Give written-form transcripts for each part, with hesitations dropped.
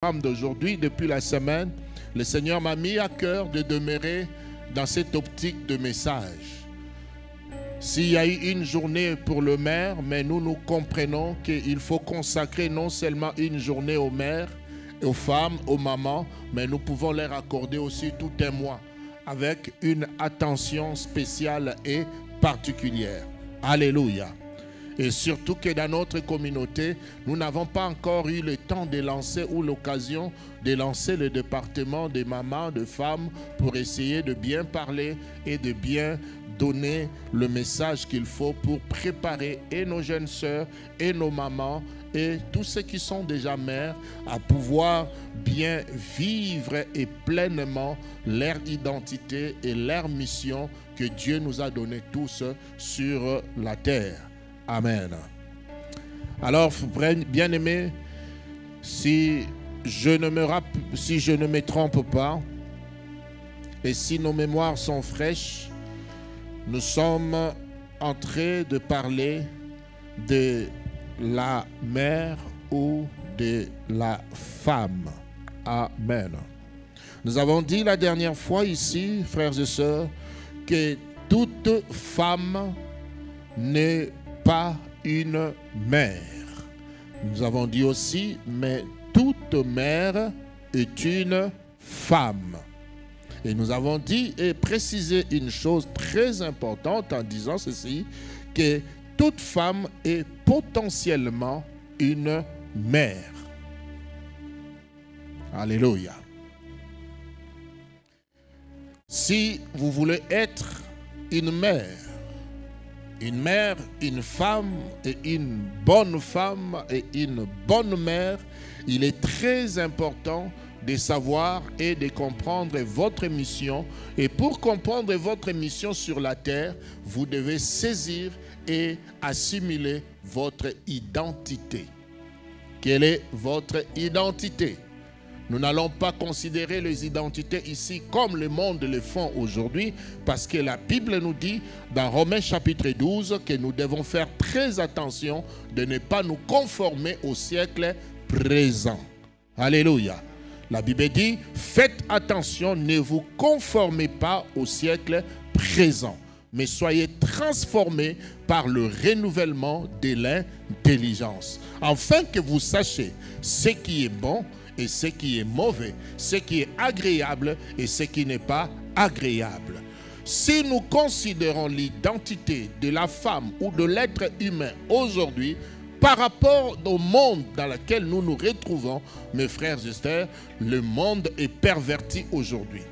D'aujourd'hui, depuis la semaine, le Seigneur m'a mis à cœur de demeurer dans cette optique de message. S'il y a eu une journée pour le maire, mais nous comprenons qu'il faut consacrer non seulement une journée aux mères, aux femmes, aux mamans, mais nous pouvons leur accorder aussi tout un mois avec une attention spéciale et particulière. Alléluia. Et surtout que dans notre communauté, nous n'avons pas encore eu le temps de lancer ou l'occasion de lancer le département des mamans, de femmes, pour essayer de bien parler et de bien donner le message qu'il faut pour préparer et nos jeunes sœurs et nos mamans et tous ceux qui sont déjà mères à pouvoir bien vivre et pleinement leur identité et leur mission que Dieu nous a donné tous sur la terre. Amen. Alors, bien-aimés, si je ne me trompe pas, et si nos mémoires sont fraîches, nous sommes en train de parler de la mère ou de la femme. Amen. Nous avons dit la dernière fois ici, frères et sœurs, que toute femme n'est pas une mère. Nous avons dit aussi, mais toute mère est une femme. Et nous avons dit et précisé une chose très importante en disant ceci, que toute femme est potentiellement une mère. Alléluia. Si vous voulez être une mère, une femme et une bonne femme et une bonne mère, il est très important de savoir et de comprendre votre mission. Et pour comprendre votre mission sur la terre, vous devez saisir et assimiler votre identité. Quelle est votre identité? Nous n'allons pas considérer les identités ici comme le monde le font aujourd'hui, parce que la Bible nous dit dans Romains chapitre 12 que nous devons faire très attention de ne pas nous conformer au siècle présent. Alléluia. La Bible dit, faites attention, ne vous conformez pas au siècle présent, mais soyez transformés par le renouvellement de l'intelligence, afin que vous sachiez ce qui est bon et ce qui est mauvais, ce qui est agréable et ce qui n'est pas agréable. Si nous considérons l'identité de la femme ou de l'être humain aujourd'hui par rapport au monde dans lequel nous nous retrouvons, mes frères et sœurs, le monde est perverti aujourd'hui.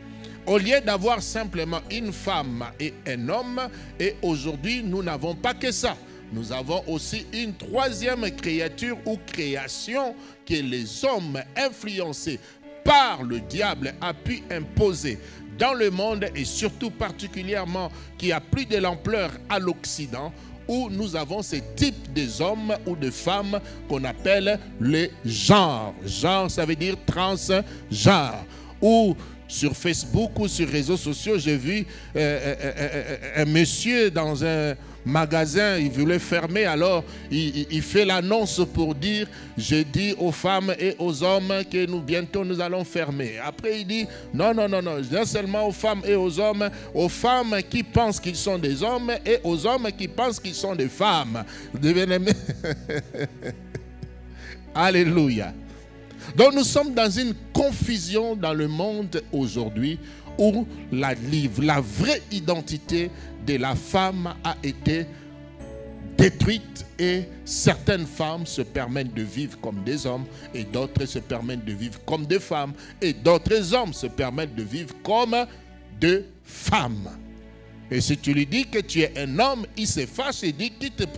Au lieu d'avoir simplement une femme et un homme, et aujourd'hui nous n'avons pas que ça. Nous avons aussi une troisième créature ou création que les hommes influencés par le diable a pu imposer dans le monde et surtout particulièrement qui a pris de l'ampleur à l'Occident, où nous avons ce type des hommes ou de femmes qu'on appelle les genres. Genre, ça veut dire transgenre. Ou sur Facebook ou sur les réseaux sociaux, j'ai vu un monsieur dans un magasin, il voulait fermer, alors il fait l'annonce pour dire, j'ai dit aux femmes et aux hommes que bientôt nous allons fermer. Après il dit, non, seulement aux femmes et aux hommes qui pensent qu'ils sont des hommes et aux hommes qui pensent qu'ils sont des femmes. Alléluia. Donc nous sommes dans une confusion dans le monde aujourd'hui où la vraie identité de la femme a été détruite et certaines femmes se permettent de vivre comme des hommes et d'autres se permettent de vivre comme des femmes et d'autres hommes se permettent de vivre comme des femmes. Et si tu lui dis que tu es un homme, il se fâche et dit,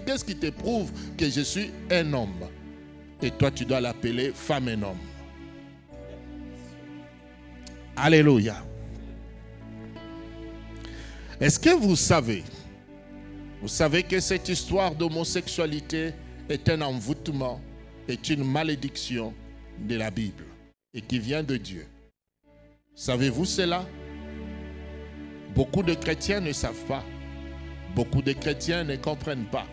qu'est-ce qui te prouve que je suis un homme? Et toi, tu dois l'appeler femme et homme. Alléluia. Est-ce que vous savez que cette histoire d'homosexualité est un envoûtement, est une malédiction de la Bible et qui vient de Dieu? Savez-vous cela? Beaucoup de chrétiens ne savent pas. Beaucoup de chrétiens ne comprennent pas.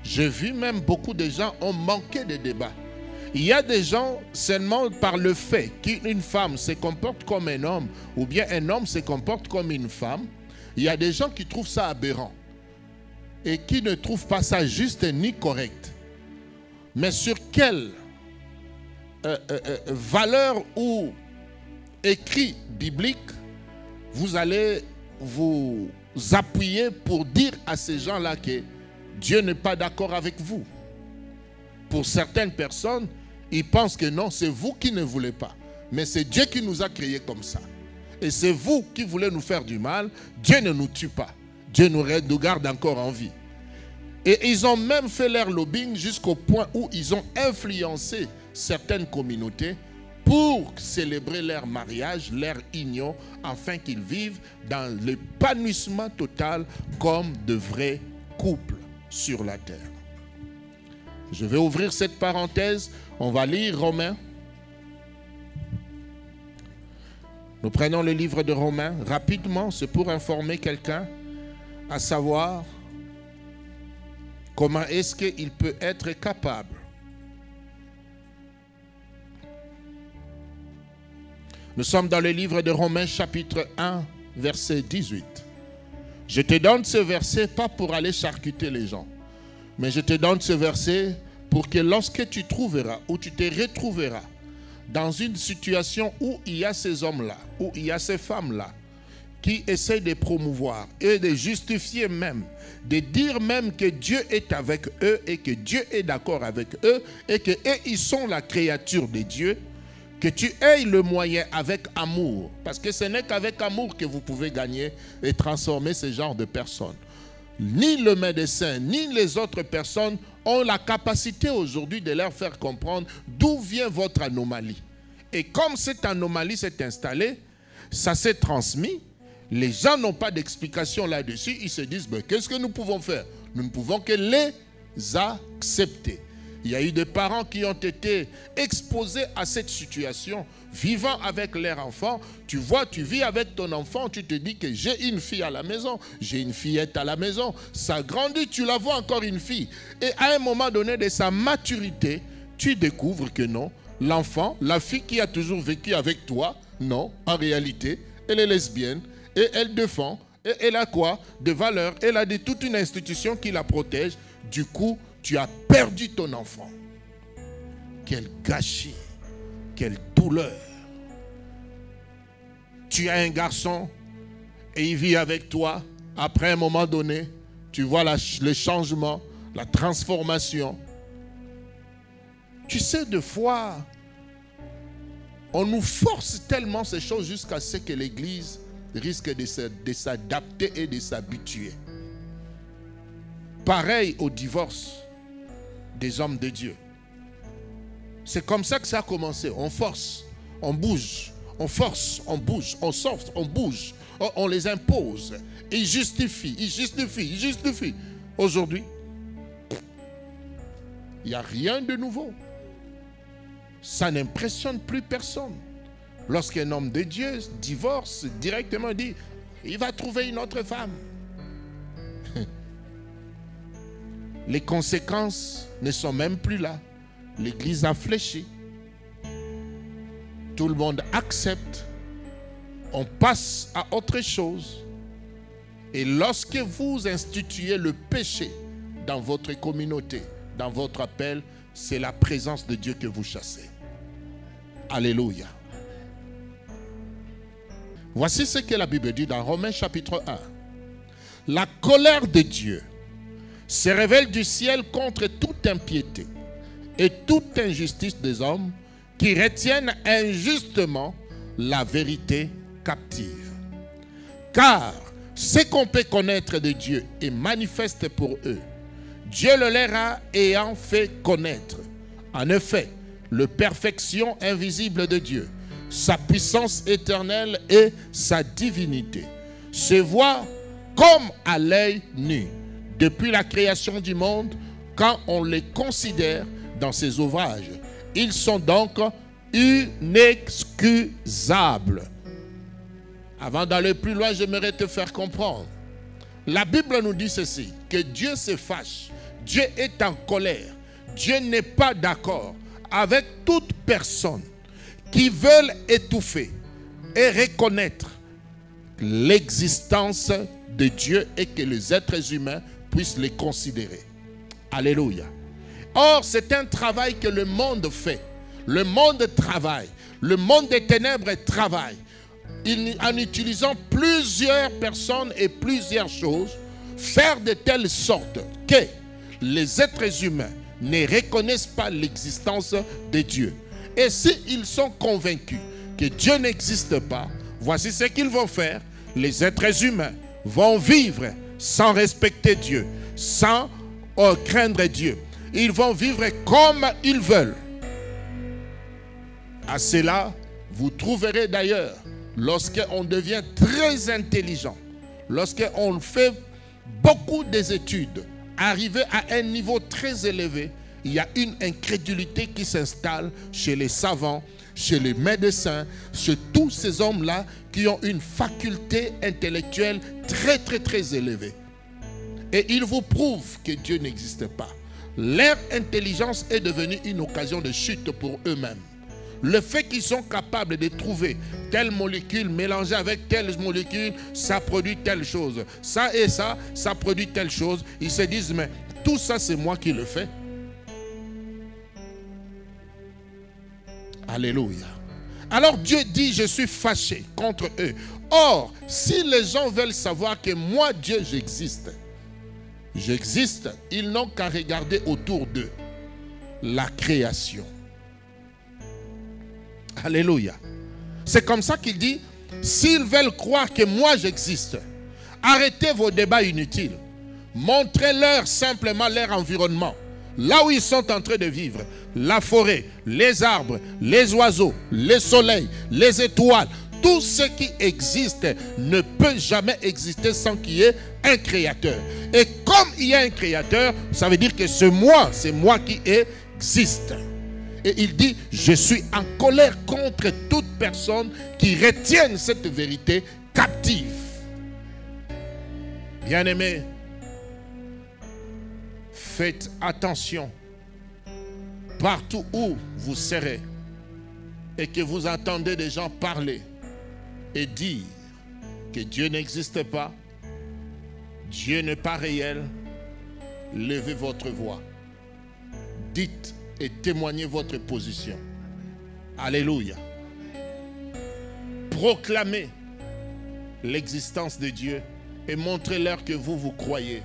J'ai vu même beaucoup de gens ont manqué de débat. Il y a des gens, seulement par le fait qu'une femme se comporte comme un homme, ou bien un homme se comporte comme une femme, il y a des gens qui trouvent ça aberrant et qui ne trouvent pas ça juste ni correct. Mais sur quelle valeur ou écrit biblique vous allez vous appuyer pour dire à ces gens-là que Dieu n'est pas d'accord avec vous? Pour certaines personnes, ils pensent que non, c'est vous qui ne voulez pas. Mais c'est Dieu qui nous a créés comme ça. Et c'est vous qui voulez nous faire du mal. Dieu ne nous tue pas. Dieu nous garde encore en vie. Et ils ont même fait leur lobbying jusqu'au point où ils ont influencé certaines communautés pour célébrer leur mariage, leur union, afin qu'ils vivent dans l'épanouissement total comme de vrais couples sur la terre. Je vais ouvrir cette parenthèse. On va lire Romains. Nous prenons le livre de Romains rapidement. C'est pour informer quelqu'un à savoir comment est-ce qu'il peut être capable Nous sommes dans le livre de Romains chapitre 1, verset 18. Je te donne ce verset pas pour aller charcuter les gens, mais je te donne ce verset pour que lorsque tu trouveras ou tu te retrouveras dans une situation où il y a ces hommes-là, où il y a ces femmes-là, qui essayent de promouvoir et de justifier même, de dire même que Dieu est avec eux et que Dieu est d'accord avec eux et que eux, ils sont la créature de Dieu, que tu aies le moyen avec amour, parce que ce n'est qu'avec amour que vous pouvez gagner et transformer ce genre de personnes. Ni le médecin, ni les autres personnes ont la capacité aujourd'hui de leur faire comprendre d'où vient votre anomalie. Et comme cette anomalie s'est installée, ça s'est transmis, les gens n'ont pas d'explication là-dessus, ils se disent, ben, qu'est-ce que nous pouvons faire? Nous ne pouvons que les accepter. Il y a eu des parents qui ont été exposés à cette situation, vivant avec leur enfant. Tu vois, tu vis avec ton enfant, tu te dis que j'ai une fille à la maison, j'ai une fillette à la maison. Ça grandit, tu la vois encore une fille. Et à un moment donné de sa maturité, tu découvres que non, l'enfant, la fille qui a toujours vécu avec toi, non, en réalité, elle est lesbienne et elle défend. Et elle a quoi? Des valeurs. Elle a toute une institution qui la protège. Du coup, tu as perdu ton enfant. Quel gâchis, quelle douleur. Tu as un garçon et il vit avec toi. Après un moment donné, tu vois le changement, la transformation. Tu sais, des fois, on nous force tellement ces choses jusqu'à ce que l'Église risque de s'adapter et de s'habituer. Pareil au divorce des hommes de Dieu. C'est comme ça que ça a commencé. On force, on bouge, on force, on bouge, on sort, on bouge, on les impose. Ils justifient, ils justifient, ils justifient. Aujourd'hui, il n'y a rien de nouveau. Ça n'impressionne plus personne. Lorsqu'un homme de Dieu divorce, directement dit, il va trouver une autre femme. Les conséquences ne sont même plus là. L'Église a fléchi. Tout le monde accepte. On passe à autre chose. Et lorsque vous instituez le péché dans votre communauté, dans votre appel, c'est la présence de Dieu que vous chassez. Alléluia. Voici ce que la Bible dit dans Romains chapitre 1. La colère de Dieu se révèle du ciel contre toute impiété et toute injustice des hommes qui retiennent injustement la vérité captive. Car ce qu'on peut connaître de Dieu est manifeste pour eux. Dieu le leur a ayant fait connaître. En effet, la perfection invisible de Dieu, sa puissance éternelle et sa divinité se voient comme à l'œil nu depuis la création du monde quand on les considère dans ses ouvrages. Ils sont donc inexcusables. Avant d'aller plus loin, j'aimerais te faire comprendre. La Bible nous dit ceci, que Dieu se fâche. Dieu est en colère. Dieu n'est pas d'accord avec toute personne qui veulent étouffer et reconnaître l'existence de Dieu et que les êtres humains puissent les considérer. Alléluia. Or, c'est un travail que le monde fait. Le monde travaille. Le monde des ténèbres travaille. En utilisant plusieurs personnes et plusieurs choses, faire de telle sorte que les êtres humains ne reconnaissent pas l'existence de Dieu. Et s'ils sont convaincus que Dieu n'existe pas, voici ce qu'ils vont faire. Les êtres humains vont vivre sans respecter Dieu, sans craindre Dieu. Ils vont vivre comme ils veulent. À cela, vous trouverez d'ailleurs, lorsqu'on devient très intelligent, lorsqu'on fait beaucoup d'études, arrivé à un niveau très élevé, il y a une incrédulité qui s'installe chez les savants, chez les médecins, chez tous ces hommes-là qui ont une faculté intellectuelle très élevée. Et ils vous prouvent que Dieu n'existe pas. Leur intelligence est devenue une occasion de chute pour eux-mêmes. Le fait qu'ils sont capables de trouver telle molécule mélangée avec telle molécule, ça produit telle chose. Ça et ça, ça produit telle chose. Ils se disent, mais tout ça, c'est moi qui le fais. Alléluia. Alors Dieu dit, je suis fâché contre eux. Or, si les gens veulent savoir que moi, Dieu, j'existe, ils n'ont qu'à regarder autour d'eux la création. Alléluia. C'est comme ça qu'il dit, s'ils veulent croire que moi j'existe, arrêtez vos débats inutiles. Montrez-leur simplement leur environnement. Là où ils sont en train de vivre. La forêt, les arbres, les oiseaux, le soleil, les étoiles. Tout ce qui existe ne peut jamais exister sans qu'il y ait un créateur. Et comme il y a un créateur, ça veut dire que c'est moi qui existe. Et il dit, je suis en colère contre toute personne qui retienne cette vérité captive. Bien-aimés, faites attention partout où vous serez et que vous entendez des gens parler et dire que Dieu n'existe pas, Dieu n'est pas réel. Levez votre voix. Dites et témoignez votre position. Alléluia. Proclamez l'existence de Dieu et montrez-leur que vous croyez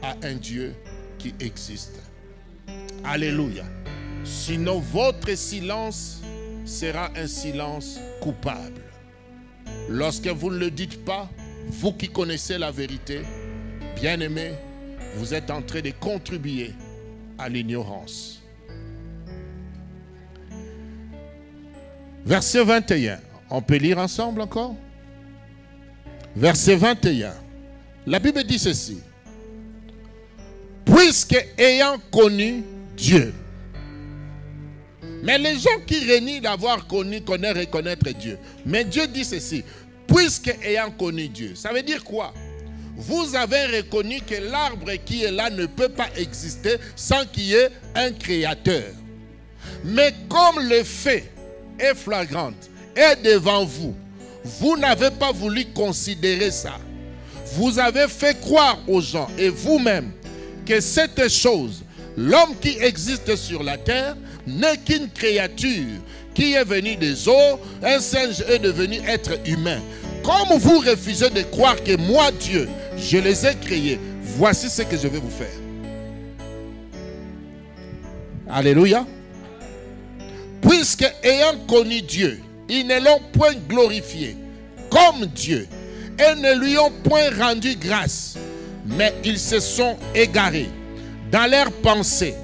à un Dieu qui existe. Alléluia. Sinon, votre silence sera un silence coupable. Lorsque vous ne le dites pas, vous qui connaissez la vérité, bien-aimés, vous êtes en train de contribuer à l'ignorance. Verset 21. On peut lire ensemble encore? Verset 21. La Bible dit ceci. Puisque ayant connu Dieu. Mais les gens qui renient d'avoir connu, reconnaître Dieu. Mais Dieu dit ceci. Puisque ayant connu Dieu. Ça veut dire quoi? Vous avez reconnu que l'arbre qui est là ne peut pas exister sans qu'il y ait un créateur. Mais comme le fait est flagrante, est devant vous, vous n'avez pas voulu considérer ça. Vous avez fait croire aux gens et vous-même que cette chose, l'homme qui existe sur la terre, n'est qu'une créature qui est venue des eaux. Un singe est devenu être humain. Comme vous refusez de croire que moi, Dieu, je les ai créés, voici ce que je vais vous faire. Alléluia. Puisque ayant connu Dieu, ils ne l'ont point glorifié comme Dieu et ne lui ont point rendu grâce, mais ils se sont égarés dans leurs pensées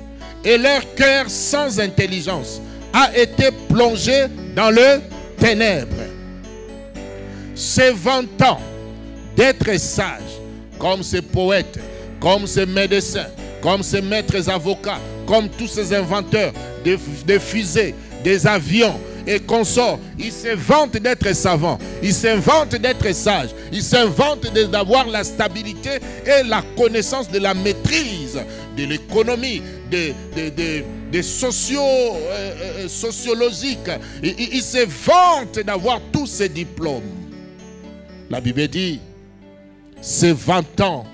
et leur cœur sans intelligence a été plongé dans le ténèbre. Se vantant d'être sages, comme ces poètes, comme ces médecins, comme ces maîtres avocats, comme tous ces inventeurs de fusées, des avions et consorts, ils se vantent d'être savants, ils se vantent d'être sages, ils se vantent d'avoir la stabilité et la connaissance de la maîtrise de l'économie, sociologiques. Ils se vantent d'avoir tous ces diplômes. La Bible dit, se vantant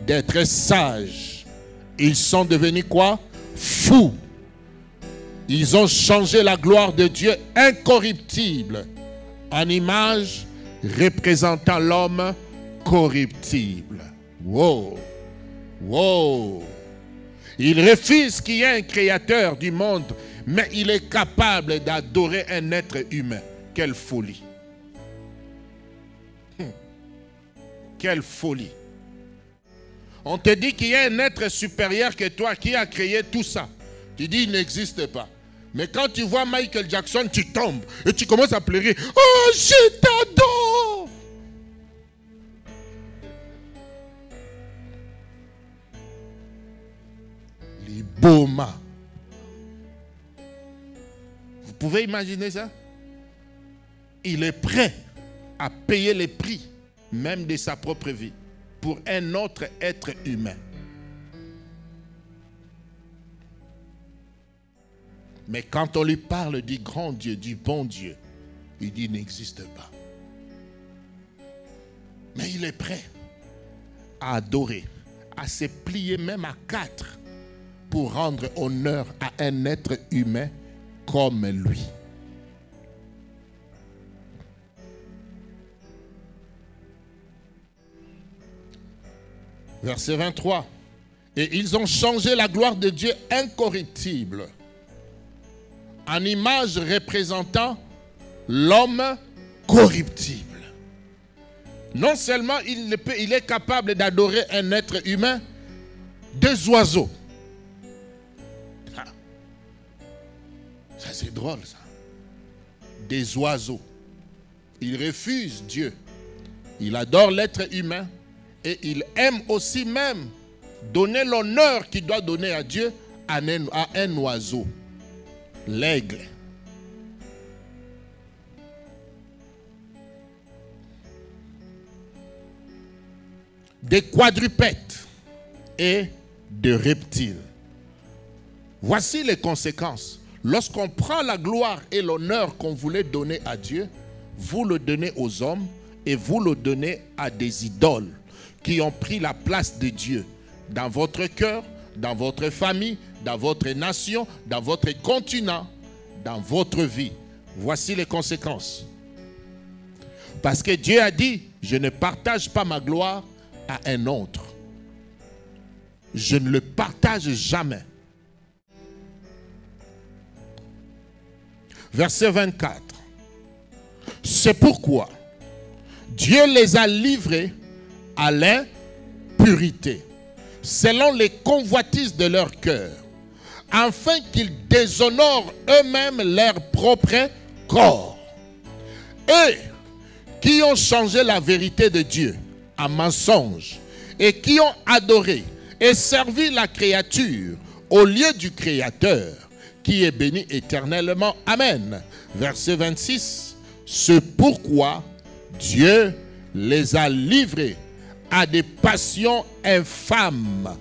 d'être sages, ils sont devenus quoi? Fous. Ils ont changé la gloire de Dieu incorruptible en image représentant l'homme corruptible. Wow! Wow! Il refuse qu'il y ait un créateur du monde, mais il est capable d'adorer un être humain. Quelle folie! Quelle folie! On te dit qu'il y a un être supérieur que toi qui a créé tout ça. Tu dis il n'existe pas. Mais quand tu vois Michael Jackson, tu tombes et tu commences à pleurer. Oh, je t'adore! Liboma. Vous pouvez imaginer ça? Il est prêt à payer les prix, même de sa propre vie, pour un autre être humain. Mais quand on lui parle du grand Dieu, du bon Dieu, il dit il n'existe pas. Mais il est prêt à adorer, à se plier même à quatre pour rendre honneur à un être humain comme lui. Verset 23. Et ils ont changé la gloire de Dieu incorruptible en image représentant l'homme corruptible. Non seulement il est capable d'adorer un être humain, des oiseaux. Ah. Ça c'est drôle ça. Des oiseaux. Il refuse Dieu. Il adore l'être humain et il aime aussi même donner l'honneur qu'il doit donner à Dieu à un oiseau. L'aigle. Des quadrupèdes et de reptiles. Voici les conséquences. Lorsqu'on prend la gloire et l'honneur qu'on voulait donner à Dieu, vous le donnez aux hommes et vous le donnez à des idoles qui ont pris la place de Dieu dans votre cœur, dans votre famille, dans votre nation, dans votre continent, dans votre vie. Voici les conséquences. Parce que Dieu a dit, je ne partage pas ma gloire à un autre. Je ne le partage jamais. Verset 24. C'est pourquoi Dieu les a livrés à l'impurité, selon les convoitises de leur cœur, afin qu'ils déshonorent eux-mêmes leur propre corps. Eux qui ont changé la vérité de Dieu en mensonge et qui ont adoré et servi la créature au lieu du Créateur, qui est béni éternellement. Amen. Verset 26. C'est pourquoi Dieu les a livrés à des passions infâmes,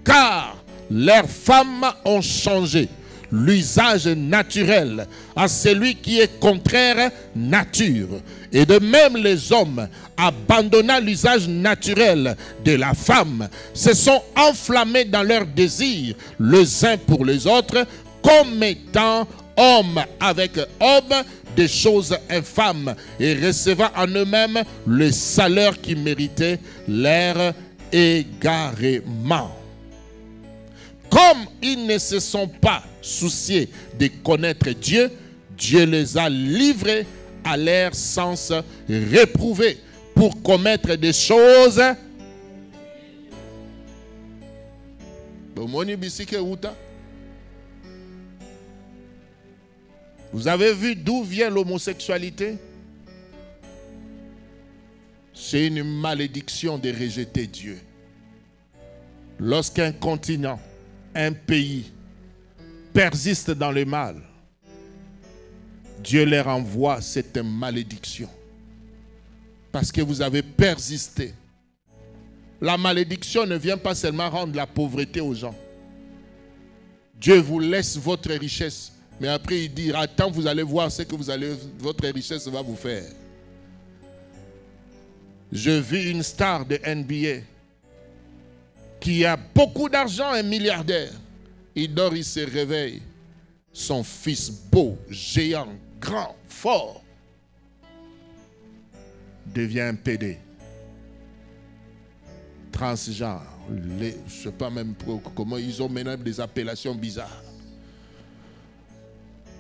car leurs femmes ont changé l'usage naturel à celui qui est contraire nature. Et de même les hommes, abandonnant l'usage naturel de la femme, se sont enflammés dans leurs désirs les uns pour les autres, commettant homme avec homme des choses infâmes et recevant en eux-mêmes le salaire qui méritait leur égarement. Comme ils ne se sont pas souciés de connaître Dieu, Dieu les a livrés à leur sens réprouvé pour commettre des choses. Vous avez vu d'où vient l'homosexualité? C'est une malédiction de rejeter Dieu. Lorsqu'un continent, un pays persiste dans le mal, Dieu leur envoie cette malédiction. Parce que vous avez persisté. La malédiction ne vient pas seulement rendre la pauvreté aux gens. Dieu vous laisse votre richesse. Mais après, il dit, attends, vous allez voir ce que votre richesse va vous faire. Je vis une star de NBA qui a beaucoup d'argent, un milliardaire. Il dort, il se réveille. Son fils beau, géant, grand, fort, devient un PD. Transgenre. Je ne sais pas même comment ils ont maintenant des appellations bizarres.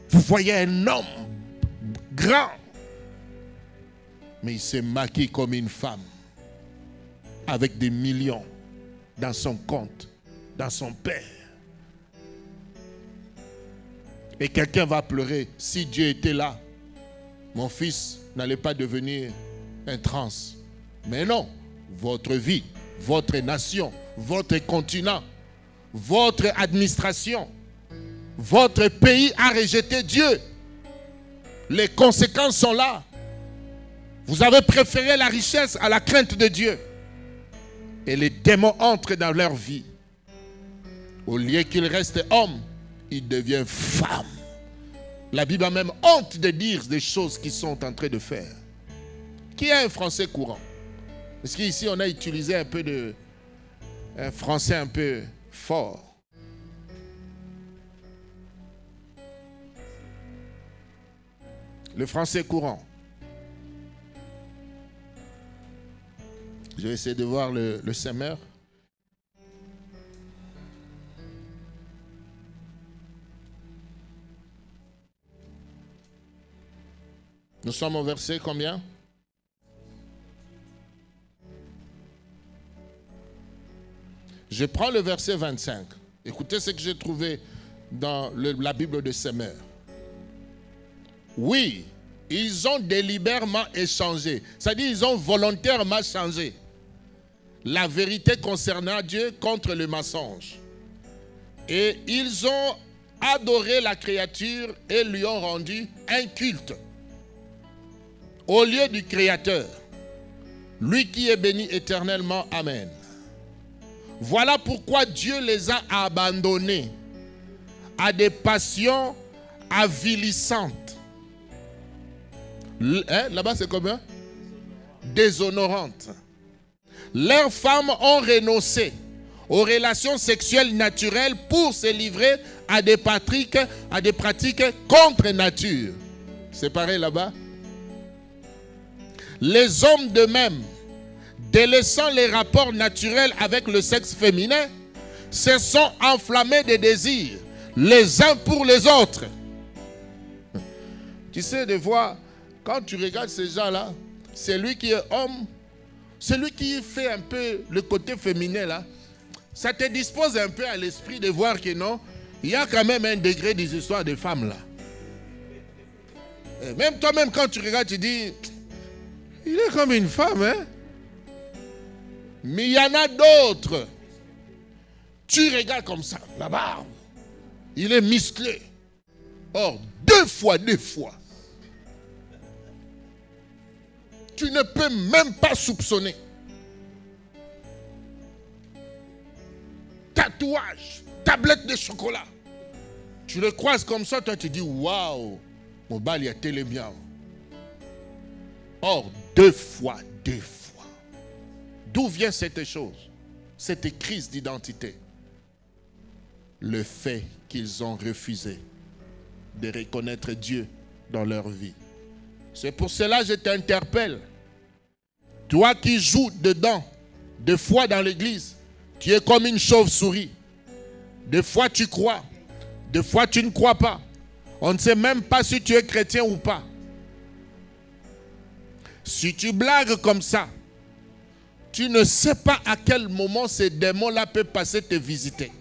Vous voyez un homme grand, mais il se maquille comme une femme, avec des millions dans son compte, dans son père. Et quelqu'un va pleurer. Si Dieu était là, mon fils n'allait pas devenir un trans. Mais non, votre vie, votre nation, votre continent, votre administration, votre pays a rejeté Dieu. Les conséquences sont là. Vous avez préféré la richesse à la crainte de Dieu. Et les démons entrent dans leur vie. Au lieu qu'ils restent hommes, ils deviennent femmes. La Bible a même honte de dire des choses qu'ils sont en train de faire. Qui a un français courant? Parce qu'ici, on a utilisé un peu un français un peu fort. Le français courant. Je vais essayer de voir le semeur. Nous sommes au verset combien? Je prends le verset 25. Écoutez ce que j'ai trouvé dans la Bible de Semeur. Oui, ils ont délibérément échangé. C'est-à-dire ils ont volontairement changé la vérité concernant Dieu contre le mensonge. Et ils ont adoré la créature et lui ont rendu un culte au lieu du Créateur, lui qui est béni éternellement. Amen. Voilà pourquoi Dieu les a abandonnés à des passions avilissantes. Là-bas, c'est combien? Déshonorantes. Leurs femmes ont renoncé aux relations sexuelles naturelles pour se livrer à des pratiques contre nature. C'est pareil là-bas. Les hommes de même, délaissant les rapports naturels avec le sexe féminin, se sont enflammés de désirs les uns pour les autres. Tu sais, des fois, quand tu regardes ces gens-là, celui qui est homme, celui qui fait un peu le côté féminin là, ça te dispose un peu à l'esprit de voir que non, il y a quand même un degré des histoires de femmes là. Et même toi-même quand tu regardes, tu dis, il est comme une femme, hein? Mais il y en a d'autres. Tu regardes comme ça, la barbe, il est musclé. Or, deux fois, tu ne peux même pas soupçonner. Tatouage, tablette de chocolat. Tu le croises comme ça, toi tu dis, waouh, mon bal il a télé bien. Or, deux fois. D'où vient cette chose? Cette crise d'identité? Le fait qu'ils ont refusé de reconnaître Dieu dans leur vie. C'est pour cela que je t'interpelle. Toi qui joues dedans, des fois dans l'église, tu es comme une chauve-souris. Des fois tu crois, des fois tu ne crois pas. On ne sait même pas si tu es chrétien ou pas. Si tu blagues comme ça, tu ne sais pas à quel moment ces démons-là peuvent passer te visiter.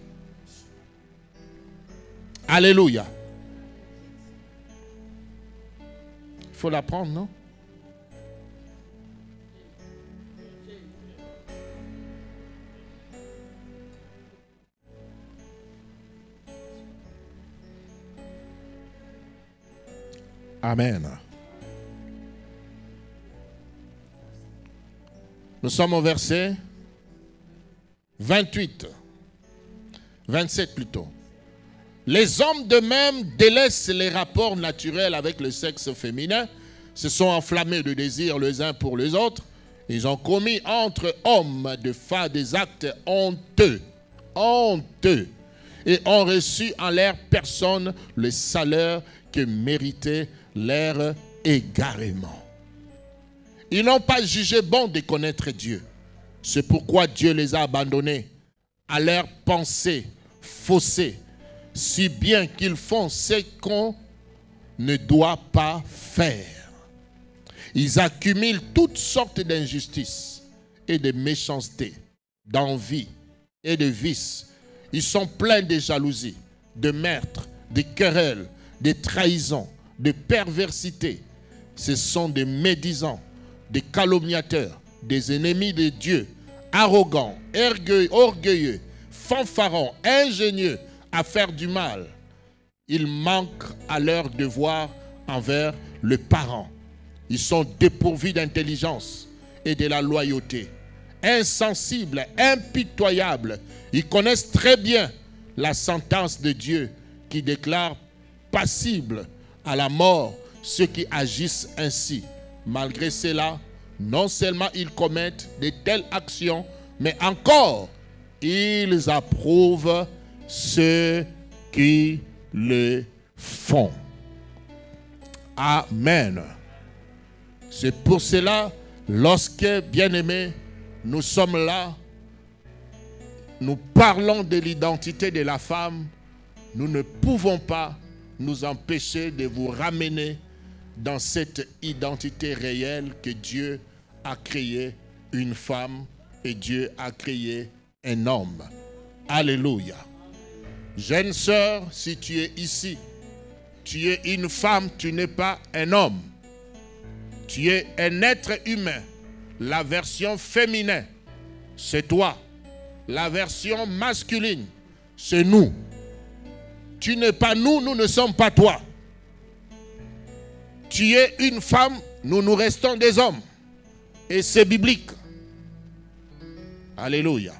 Alléluia. Il faut l'apprendre, non? Amen. Nous sommes au verset 28. 27 plutôt. Les hommes de même délaissent les rapports naturels avec le sexe féminin, se sont enflammés de désir les uns pour les autres. Ils ont commis entre hommes des actes honteux, et ont reçu en leur personne le salaire que méritait leur égarement. Ils n'ont pas jugé bon de connaître Dieu. C'est pourquoi Dieu les a abandonnés à leurs pensées faussées, si bien qu'ils font ce qu'on ne doit pas faire. Ils accumulent toutes sortes d'injustices et de méchanceté, d'envie et de vices. Ils sont pleins de jalousie, de meurtre, de querelles, de trahisons, de perversité. Ce sont des médisants, des calomniateurs, des ennemis de Dieu, arrogants, orgueilleux, fanfarons, ingénieux à faire du mal. Ils manquent à leur devoir envers le parent. Ils sont dépourvus d'intelligence et de la loyauté. Insensibles, impitoyables, ils connaissent très bien la sentence de Dieu qui déclare passibles à la mort ceux qui agissent ainsi. Malgré cela, non seulement ils commettent de telles actions, mais encore, ils approuvent ceux qui le font. Amen. C'est pour cela, lorsque, bien-aimés, nous sommes là, nous parlons de l'identité de la femme, nous ne pouvons pas nous empêcher de vous ramener dans cette identité réelle que Dieu a créé une femme et Dieu a créé un homme. Alléluia. Jeune sœur, si tu es ici, tu es une femme, tu n'es pas un homme. Tu es un être humain. La version féminine, c'est toi. La version masculine, c'est nous. Tu n'es pas nous, nous ne sommes pas toi. Tu es une femme, nous restons des hommes. Et c'est biblique. Alléluia.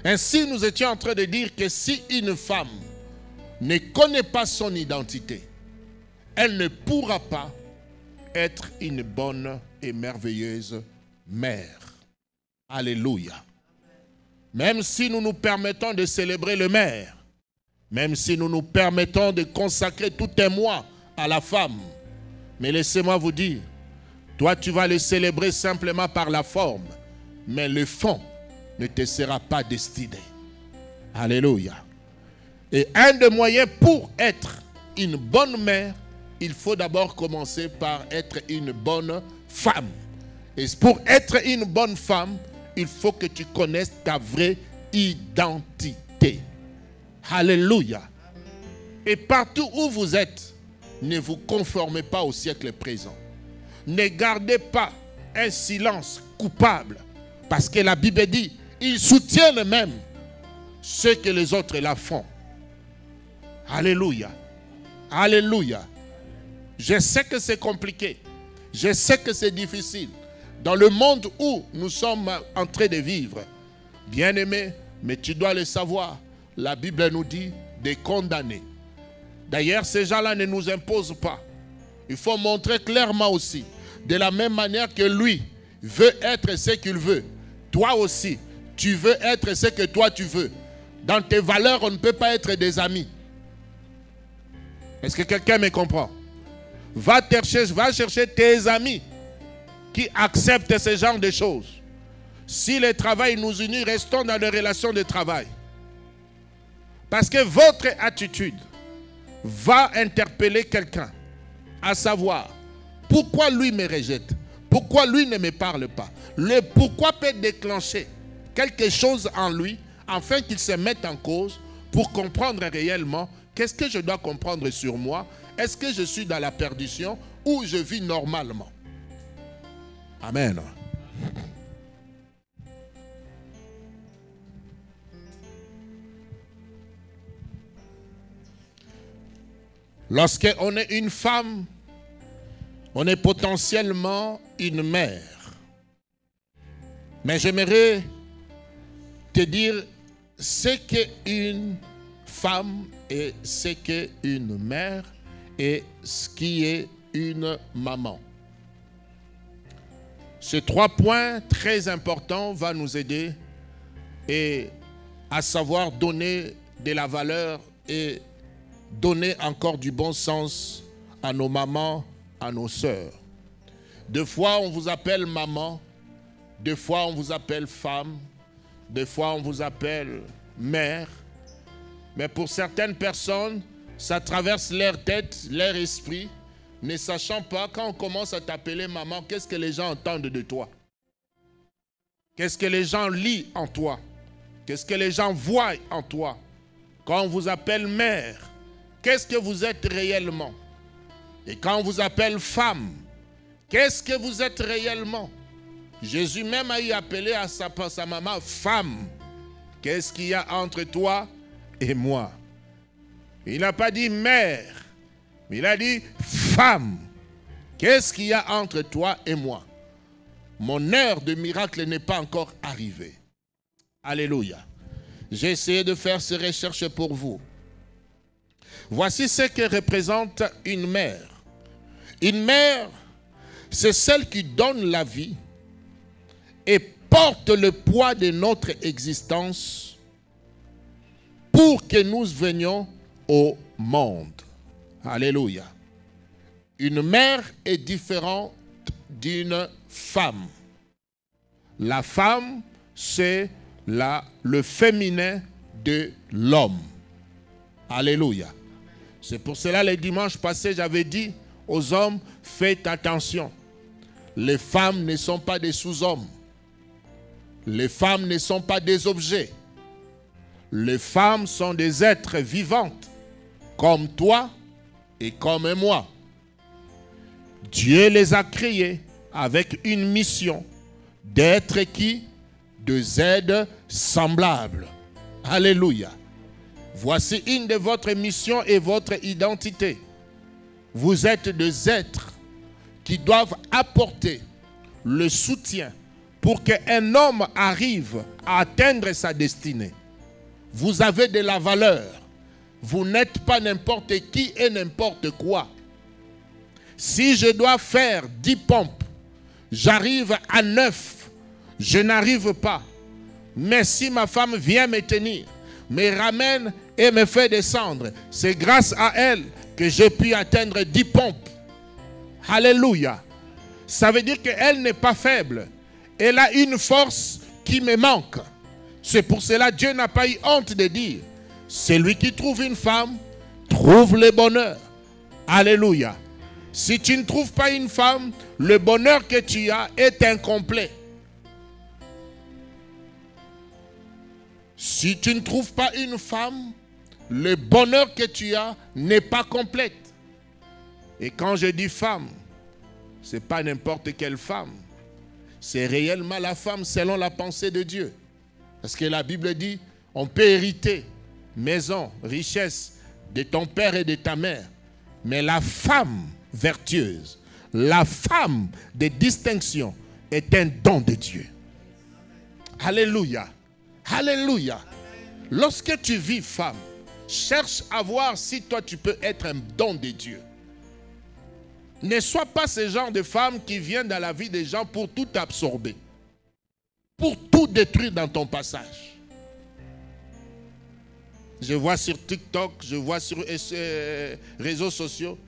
Ainsi, nous étions en train de dire que si une femme ne connaît pas son identité, elle ne pourra pas être une bonne et merveilleuse mère. Alléluia. Même si nous nous permettons de célébrer le maire, même si nous nous permettons de consacrer tout un mois à la femme, mais laissez-moi vous dire, toi tu vas le célébrer simplement par la forme, mais le fond ne te sera pas destiné. Alléluia. Et un des moyens pour être une bonne mère, il faut d'abord commencer par être une bonne femme. Et pour être une bonne femme, il faut que tu connaisses ta vraie identité. Alléluia. Et partout où vous êtes, ne vous conformez pas au siècle présent. Ne gardez pas un silence coupable. Parce que la Bible dit, ils soutiennent même ce que les autres la font. Alléluia. Alléluia. Je sais que c'est compliqué. Je sais que c'est difficile. Dans le monde où nous sommes en train de vivre, bien-aimé, mais tu dois le savoir, la Bible nous dit de condamner. D'ailleurs, ces gens-là ne nous imposent pas. Il faut montrer clairement aussi, de la même manière que lui veut être ce qu'il veut, toi aussi, tu veux être ce que toi tu veux. Dans tes valeurs, on ne peut pas être des amis. Est-ce que quelqu'un me comprend? Va chercher tes amis qui acceptent ce genre de choses. Si le travail nous unit, restons dans les relations de travail. Parce que votre attitude va interpeller quelqu'un, à savoir, pourquoi lui me rejette? Pourquoi lui ne me parle pas? Le pourquoi peut déclencher quelque chose en lui, afin qu'il se mette en cause pour comprendre réellement qu'est-ce que je dois comprendre sur moi. Est-ce que je suis dans la perdition ou je vis normalement? Amen. Lorsqu'on est une femme, on est potentiellement une mère. Mais j'aimerais te dire ce qu'est une femme et ce qu'est une mère et ce qui est une maman. Ces 3 points très importants vont nous aider et à savoir donner de la valeur et donner encore du bon sens à nos mamans, à nos sœurs. Des fois, on vous appelle maman, des fois, on vous appelle femme, des fois, on vous appelle mère. Mais pour certaines personnes, ça traverse leur tête, leur esprit, ne sachant pas, quand on commence à t'appeler maman, qu'est-ce que les gens entendent de toi? Qu'est-ce que les gens lisent en toi? Qu'est-ce que les gens voient en toi? Quand on vous appelle mère, qu'est-ce que vous êtes réellement? Et quand on vous appelle femme, qu'est-ce que vous êtes réellement? Jésus même a eu appelé à sa maman femme. Qu'est-ce qu'il y a entre toi et moi? Il n'a pas dit mère, mais il a dit femme. Qu'est-ce qu'il y a entre toi et moi? Mon heure de miracle n'est pas encore arrivée. Alléluia. J'ai essayé de faire ces recherches pour vous. Voici ce que représente une mère. Une mère, c'est celle qui donne la vie et porte le poids de notre existence pour que nous venions au monde. Alléluia. Une mère est différente d'une femme. La femme, c'est le féminin de l'homme. Alléluia. C'est pour cela, les dimanches passés, j'avais dit aux hommes, faites attention. Les femmes ne sont pas des sous-hommes. Les femmes ne sont pas des objets. Les femmes sont des êtres vivantes, comme toi et comme moi. Dieu les a créés avec une mission d'être qui? Des aides semblables. Alléluia. Voici une de votre mission et votre identité. Vous êtes des êtres qui doivent apporter le soutien pour qu'un homme arrive à atteindre sa destinée. Vous avez de la valeur. Vous n'êtes pas n'importe qui et n'importe quoi. Si je dois faire 10 pompes, j'arrive à 9. Je n'arrive pas. Mais si ma femme vient me tenir, me ramène et me fait descendre, c'est grâce à elle que j'ai pu atteindre 10 pompes. Alléluia. Ça veut dire qu'elle n'est pas faible. Elle a une force qui me manque. C'est pour cela que Dieu n'a pas eu honte de dire, celui qui trouve une femme, trouve le bonheur. Alléluia. Si tu ne trouves pas une femme, le bonheur que tu as est incomplet. Si tu ne trouves pas une femme, le bonheur que tu as n'est pas complet. Et quand je dis femme, ce n'est pas n'importe quelle femme. C'est réellement la femme selon la pensée de Dieu. Parce que la Bible dit, on peut hériter maison, richesse de ton père et de ta mère. Mais la femme vertueuse, la femme de distinction est un don de Dieu. Alléluia. Alléluia. Lorsque tu vis femme, cherche à voir si toi tu peux être un don de Dieu. Ne sois pas ce genre de femme qui vient dans la vie des gens pour tout absorber, pour tout détruire dans ton passage. Je vois sur TikTok, je vois sur réseaux sociaux,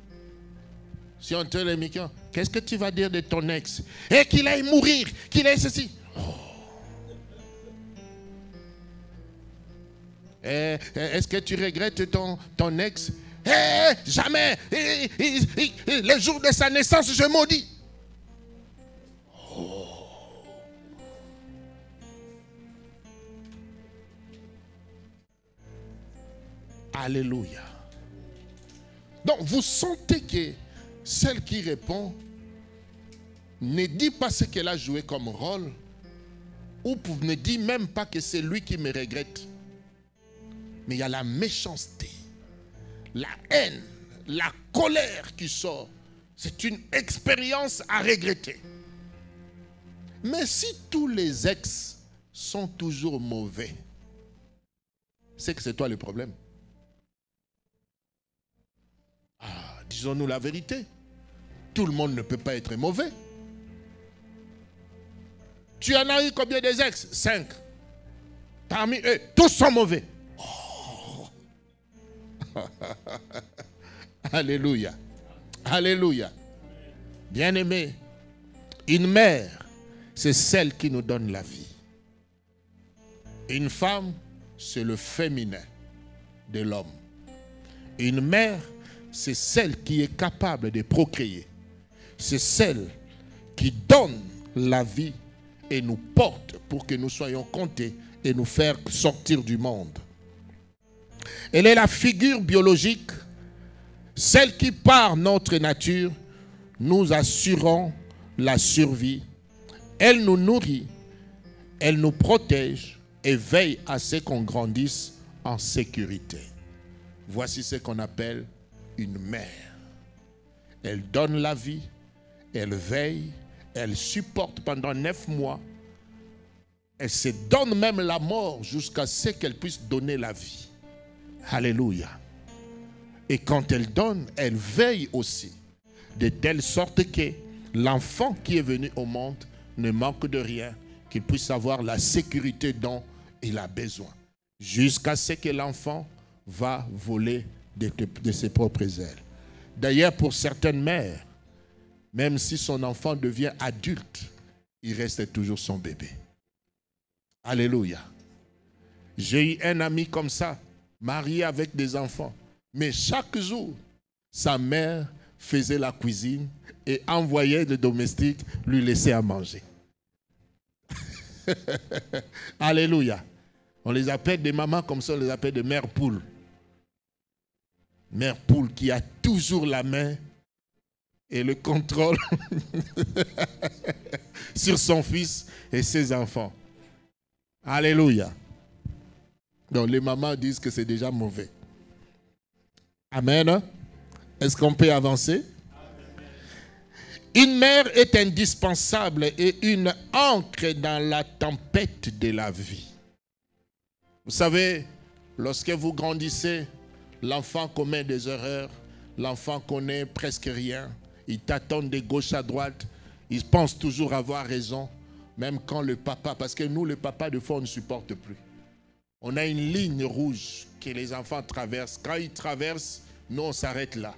si on te les micros, qu'est-ce que tu vas dire de ton ex? Et qu'il aille mourir, qu'il aille ceci. Oh. Est-ce que tu regrettes ton ex? Jamais. Le jour de sa naissance, je maudis. Oh. Alléluia. Donc, vous sentez que celle qui répond ne dit pas ce qu'elle a joué comme rôle, ou ne dit même pas que c'est lui qui me regrette. Mais il y a la méchanceté, la haine, la colère qui sort. C'est une expérience à regretter. Mais si tous les ex sont toujours mauvais, c'est que c'est toi le problème. Ah, disons-nous la vérité. Tout le monde ne peut pas être mauvais. Tu en as eu combien des ex? 5. Parmi eux, tous sont mauvais. Oh. Alléluia. Alléluia. Bien-aimé, une mère, c'est celle qui nous donne la vie. Une femme, c'est le féminin de l'homme. Une mère, c'est celle qui est capable de procréer. C'est celle qui donne la vie et nous porte pour que nous soyons comptés et nous faire sortir du monde. Elle est la figure biologique, celle qui par notre nature nous assurons la survie. Elle nous nourrit, elle nous protège et veille à ce qu'on grandisse en sécurité. Voici ce qu'on appelle une mère. Elle donne la vie, elle veille, elle supporte pendant 9 mois. Elle se donne même la mort jusqu'à ce qu'elle puisse donner la vie. Alléluia. Et quand elle donne, elle veille aussi. De telle sorte que l'enfant qui est venu au monde ne manque de rien, qu'il puisse avoir la sécurité dont il a besoin. Jusqu'à ce que l'enfant va voler de ses propres ailes. D'ailleurs, pour certaines mères, même si son enfant devient adulte, il reste toujours son bébé. Alléluia. J'ai eu un ami comme ça, marié avec des enfants. Mais chaque jour, sa mère faisait la cuisine et envoyait le domestique lui laisser à manger. Alléluia. On les appelle des mamans comme ça, on les appelle des mères poules. Mère poule qui a toujours la main et le contrôle sur son fils et ses enfants. Alléluia. Donc les mamans disent que c'est déjà mauvais. Amen. Est-ce qu'on peut avancer? Une mère est indispensable et une ancre dans la tempête de la vie. Vous savez, lorsque vous grandissez, l'enfant commet des erreurs, l'enfant connaît presque rien, il tâtonne de gauche à droite, il pense toujours avoir raison, même quand le papa, parce que nous, le papa, de fois, on ne supporte plus. On a une ligne rouge que les enfants traversent. Quand ils traversent, nous, on s'arrête là.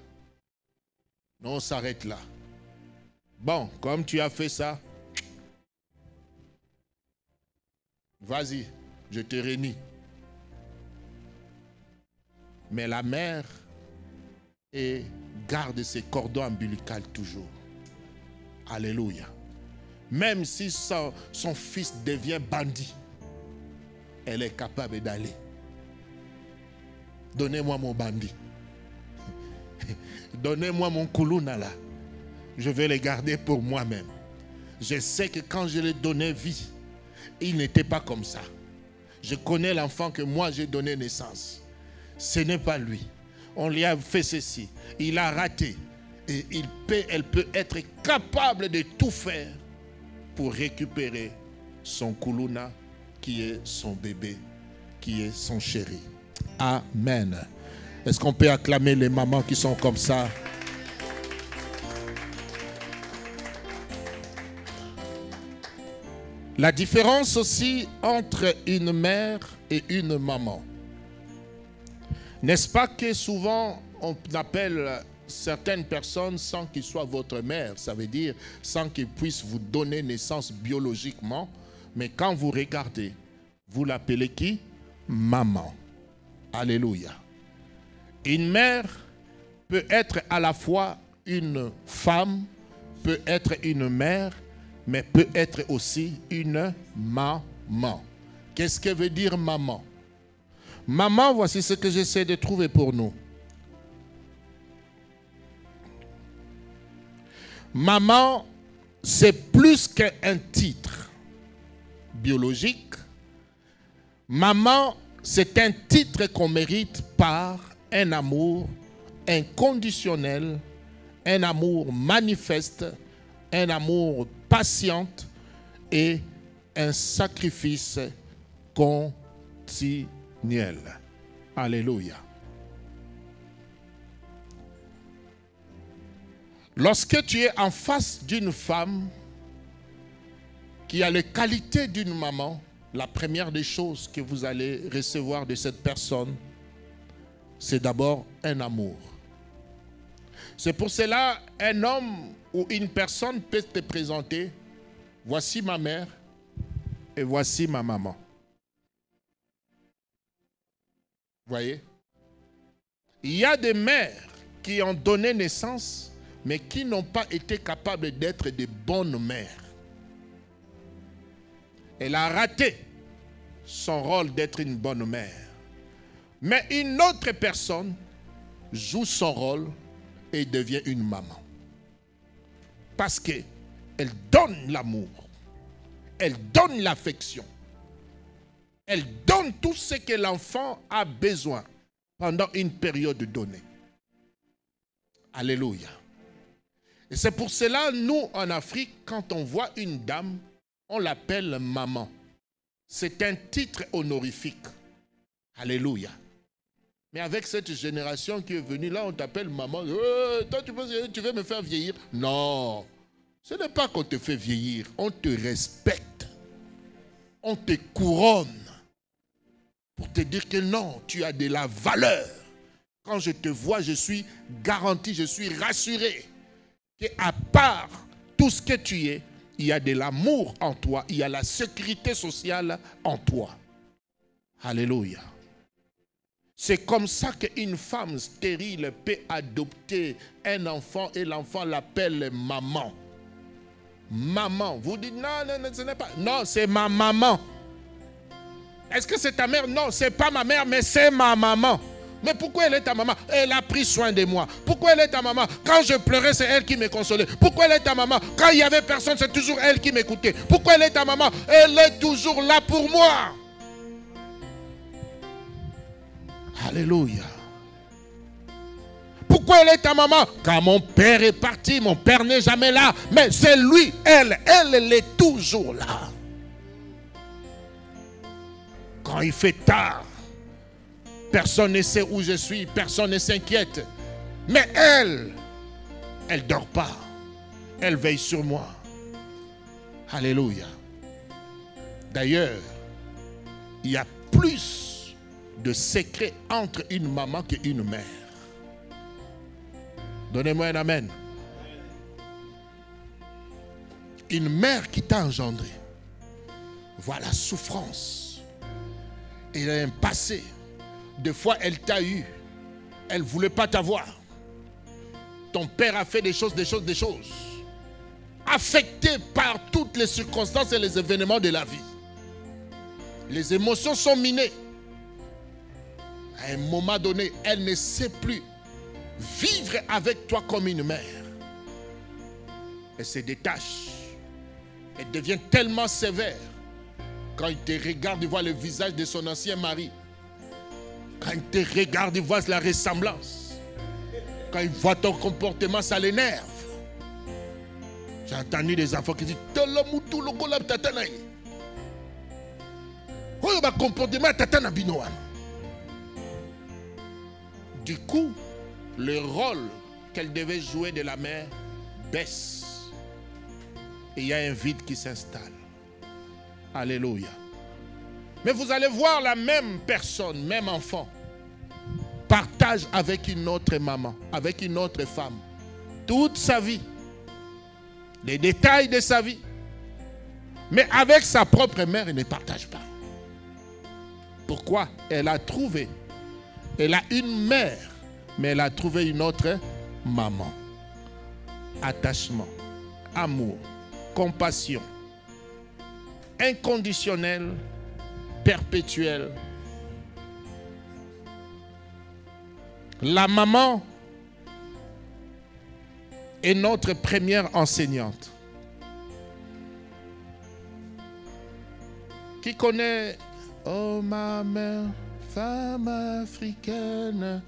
Nous, on s'arrête là. Bon, comme tu as fait ça, vas-y, je te réunis. Mais la mère garde ses cordons ombilicaux toujours. Alléluia. Même si son fils devient bandit, elle est capable d'aller. Donnez-moi mon bandit. Donnez-moi mon koulouna là. Je vais le garder pour moi-même. Je sais que quand je lui ai donné vie, il n'était pas comme ça. Je connais l'enfant que moi j'ai donné naissance. Ce n'est pas lui. On lui a fait ceci. Il a raté. Et elle peut être capable de tout faire pour récupérer son koulouna qui est son bébé, qui est son chéri. Amen. Est-ce qu'on peut acclamer les mamans qui sont comme ça? La différence aussi entre une mère et une maman. N'est-ce pas que souvent on appelle certaines personnes sans qu'ils soient votre mère, ça veut dire sans qu'ils puissent vous donner naissance biologiquement, mais quand vous regardez, vous l'appelez qui? Maman. Alléluia. Une mère peut être à la fois une femme, peut être une mère, mais peut être aussi une maman. Qu'est-ce que veut dire maman? Maman, voici ce que j'essaie de trouver pour nous. Maman, c'est plus qu'un titre biologique. Maman, c'est un titre qu'on mérite par un amour inconditionnel, un amour manifeste, un amour patient et un sacrifice continuel. Alléluia. Lorsque tu es en face d'une femme qui a les qualités d'une maman, la première des choses que vous allez recevoir de cette personne, c'est d'abord un amour. C'est pour cela un homme ou une personne peut te présenter, voici ma mère et voici ma maman. Voyez? Il y a des mères qui ont donné naissance, mais qui n'ont pas été capables d'être de bonnes mères. Elle a raté son rôle d'être une bonne mère. Mais une autre personne joue son rôle et devient une maman. Parce qu'elle donne l'amour, elle donne l'affection, elle donne tout ce que l'enfant a besoin pendant une période donnée. Alléluia. Et c'est pour cela, nous, en Afrique, quand on voit une dame, on l'appelle maman. C'est un titre honorifique. Alléluia. Mais avec cette génération qui est venue, là, on t'appelle maman. Toi, tu veux me faire vieillir? Non. Ce n'est pas qu'on te fait vieillir. On te respecte. On te couronne. Pour te dire que non, tu as de la valeur. Quand je te vois, je suis garanti, je suis rassuré. À part tout ce que tu es, il y a de l'amour en toi, il y a la sécurité sociale en toi. Alléluia. C'est comme ça qu'une femme stérile peut adopter un enfant et l'enfant l'appelle maman. Maman. Vous dites non, ce n'est pas. Non, c'est ma maman. Est-ce que c'est ta mère? Non, ce n'est pas ma mère, mais c'est ma maman. Mais pourquoi elle est ta maman? Elle a pris soin de moi. Pourquoi elle est ta maman? Quand je pleurais, c'est elle qui me consolait. Pourquoi elle est ta maman? Quand il n'y avait personne, c'est toujours elle qui m'écoutait. Pourquoi elle est ta maman? Elle est toujours là pour moi. Alléluia. Pourquoi elle est ta maman? Quand mon père est parti, mon père n'est jamais là. Mais c'est lui, elle est toujours là. Quand il fait tard, personne ne sait où je suis, personne ne s'inquiète. Mais elle ne dort pas. Elle veille sur moi. Alléluia. D'ailleurs, il y a plus de secrets entre une maman qu'une mère. Donnez-moi un amen. Une mère qui t'a engendré voit la souffrance. Elle a un passé. Des fois, elle t'a eu. Elle ne voulait pas t'avoir. Ton père a fait des choses. Affecté par toutes les circonstances et les événements de la vie. Les émotions sont minées. À un moment donné, elle ne sait plus vivre avec toi comme une mère. Elle se détache. Elle devient tellement sévère. Quand il te regarde, il voit le visage de son ancien mari. Quand il te regarde, il voit la ressemblance. Quand il voit ton comportement, ça l'énerve. J'ai entendu des enfants qui disent du coup, le rôle qu'elle devait jouer de la mère baisse. Et il y a un vide qui s'installe. Alléluia. Mais vous allez voir la même personne, même enfant, partage avec une autre maman, avec une autre femme, toute sa vie, les détails de sa vie. Mais avec sa propre mère, il ne partage pas. Pourquoi? Elle a trouvé. Elle a une mère, mais elle a trouvé une autre maman. Attachement, amour, compassion, inconditionnel, perpétuel. La maman est notre première enseignante. Qui connaît, oh ma mère, femme africaine,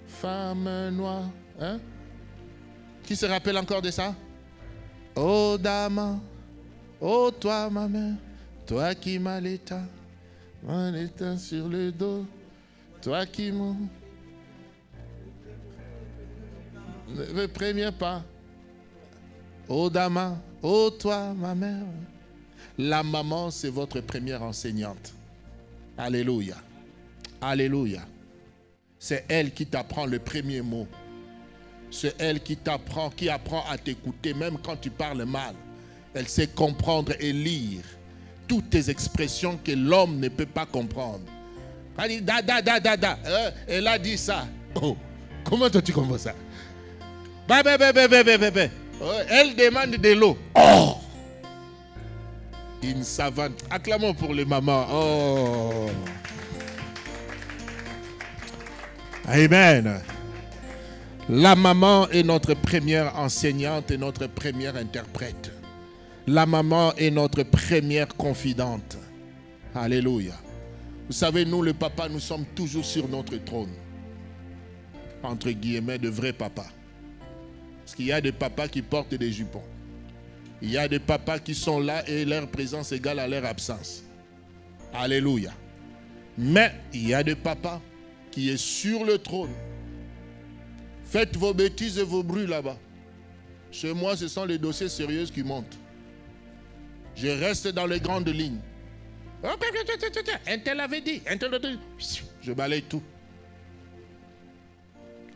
femme noire, hein? Qui se rappelle encore de ça? Oh dame, oh toi ma mère, toi qui m'as l'état sur le dos, Toi qui me... Le premier pas. Oh Dama, oh toi ma mère. La maman, c'est votre première enseignante. Alléluia. Alléluia. C'est elle qui t'apprend le premier mot. C'est elle qui t'apprend, qui apprend à t'écouter même quand tu parles mal. Elle sait comprendre et lire toutes tes expressions que l'homme ne peut pas comprendre. Elle dit da da da da da. Elle a dit ça. Oh, comment toi tu comprends ça? Bah, bah, bah, bah, bah, bah, bah. Elle demande de l'eau. Oh! Une savante. Acclamons pour les mamans. Oh! Amen. La maman est notre première enseignante et notre première interprète. La maman est notre première confidente. Alléluia. Vous savez, nous, le papa, nous sommes toujours sur notre trône. Entre guillemets, de vrais papas. Parce qu'il y a des papas qui portent des jupons. Il y a des papas qui sont là et leur présence égale à leur absence. Alléluia. Mais il y a des papas qui sont sur le trône. Faites vos bêtises et vos bruits là-bas. Chez moi, ce sont les dossiers sérieux qui montent. Je reste dans les grandes lignes. Un tel avait dit, un tel avait dit. Je balaye tout.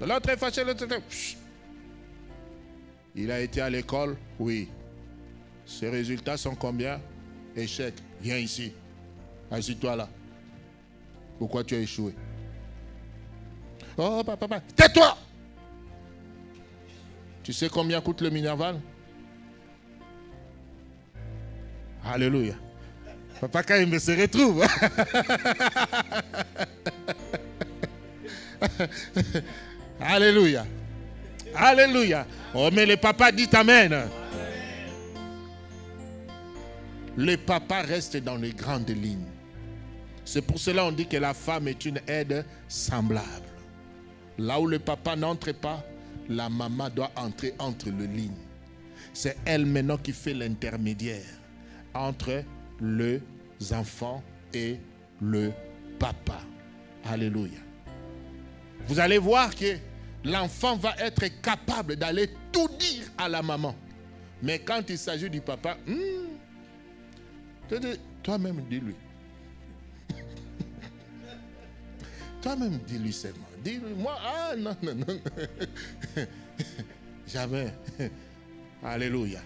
L'autre est fâché, l'autre est... Il a été à l'école, oui. Ses résultats sont combien? Échec. Viens ici. Assis-toi là. Pourquoi tu as échoué? Oh, papa, tais-toi! Tu sais combien coûte le Minerval? Alléluia. Papa Kaïm se retrouve. Alléluia. Alléluia. Oh, mais le papa dit Amen. Le papa reste dans les grandes lignes. C'est pour cela qu'on dit que la femme est une aide semblable. Là où le papa n'entre pas, la maman doit entrer entre les lignes. C'est elle maintenant qui fait l'intermédiaire entre les enfants et le papa. Alléluia. Vous allez voir que l'enfant va être capable d'aller tout dire à la maman. Mais quand il s'agit du papa, toi-même dis-lui. Toi-même dis-lui seulement. Dis-lui, moi, ah non, non, non. Jamais. Alléluia.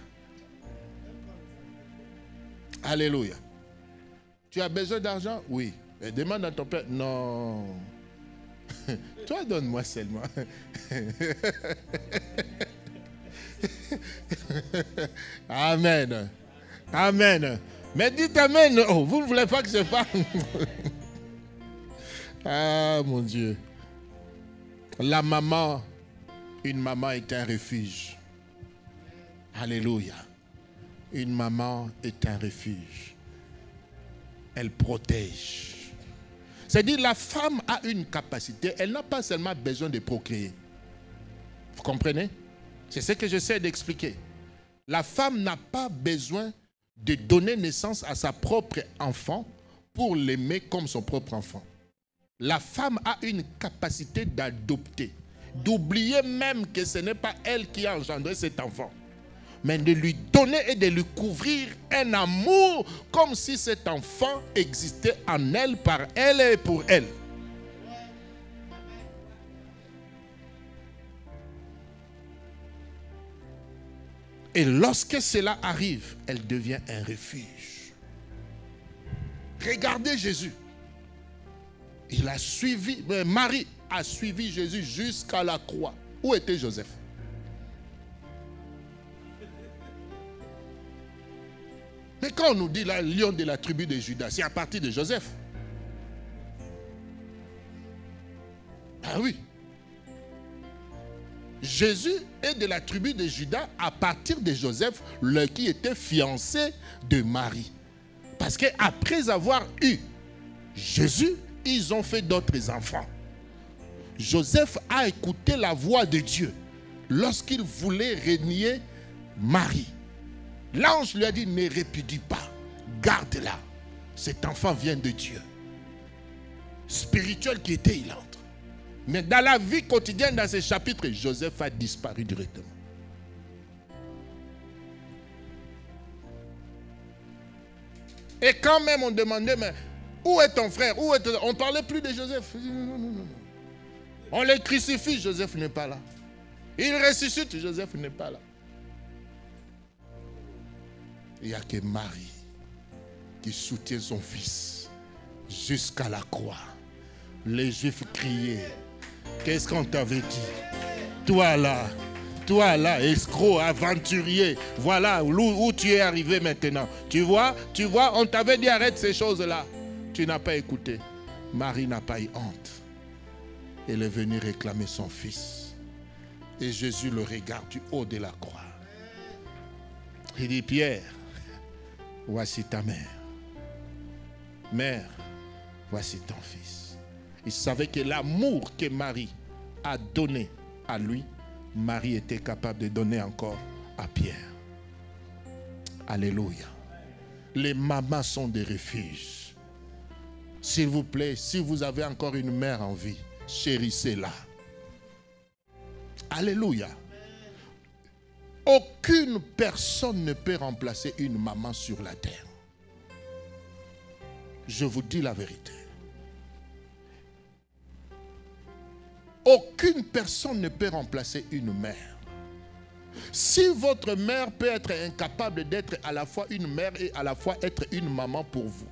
Alléluia. Tu as besoin d'argent? Oui. Mais demande à ton père. Non. Toi, donne-moi seulement. Amen. Amen. Mais dites Amen. Oh, vous ne voulez pas que je parle? Ah, mon Dieu. La maman, une maman est un refuge. Alléluia. Une maman est un refuge. Elle protège. C'est-à-dire, la femme a une capacité, elle n'a pas seulement besoin de procréer. Vous comprenez? C'est ce que j'essaie d'expliquer. La femme n'a pas besoin de donner naissance à sa propre enfant pour l'aimer comme son propre enfant. La femme a une capacité d'adopter, d'oublier même que ce n'est pas elle qui a engendré cet enfant, mais de lui donner et de lui couvrir un amour comme si cet enfant existait en elle, par elle et pour elle. Et lorsque cela arrive, elle devient un refuge. Regardez Jésus. Il a suivi, Marie a suivi Jésus jusqu'à la croix. Où était Joseph? Mais quand on nous dit là, lion de la tribu de Judas, c'est à partir de Joseph. Ah oui. Jésus est de la tribu de Judas à partir de Joseph, qui était fiancé de Marie. Parce qu'après avoir eu Jésus, ils ont fait d'autres enfants. Joseph a écouté la voix de Dieu lorsqu'il voulait renier Marie. L'ange lui a dit, ne répudie pas, garde-la. Cet enfant vient de Dieu. spirituelle qui était, il entre. Mais dans la vie quotidienne, dans ces chapitres, Joseph a disparu directement. Et quand même on demandait, mais où est ton frère? Où est on ne parlait plus de Joseph. Non, non, non. On le crucifie, Joseph n'est pas là. Il ressuscite, Joseph n'est pas là. Il n'y a que Marie qui soutient son fils jusqu'à la croix. Les Juifs criaient. Qu'est-ce qu'on t'avait dit? Toi là, escroc, aventurier, voilà où tu es arrivé maintenant. Tu vois, on t'avait dit arrête ces choses-là. Tu n'as pas écouté. Marie n'a pas eu honte. Elle est venue réclamer son fils. Et Jésus le regarde du haut de la croix. Il dit, Pierre, voici ta mère. Mère, voici ton fils. Il savait que l'amour que Marie a donné à lui, Marie était capable de donner encore à Pierre. Alléluia. Les mamans sont des refuges. S'il vous plaît, si vous avez encore une mère en vie, chérissez-la. Alléluia. Aucune personne ne peut remplacer une maman sur la terre. Je vous dis la vérité. Aucune personne ne peut remplacer une mère. Si votre mère peut être incapable d'être à la fois une mère et à la fois être une maman pour vous.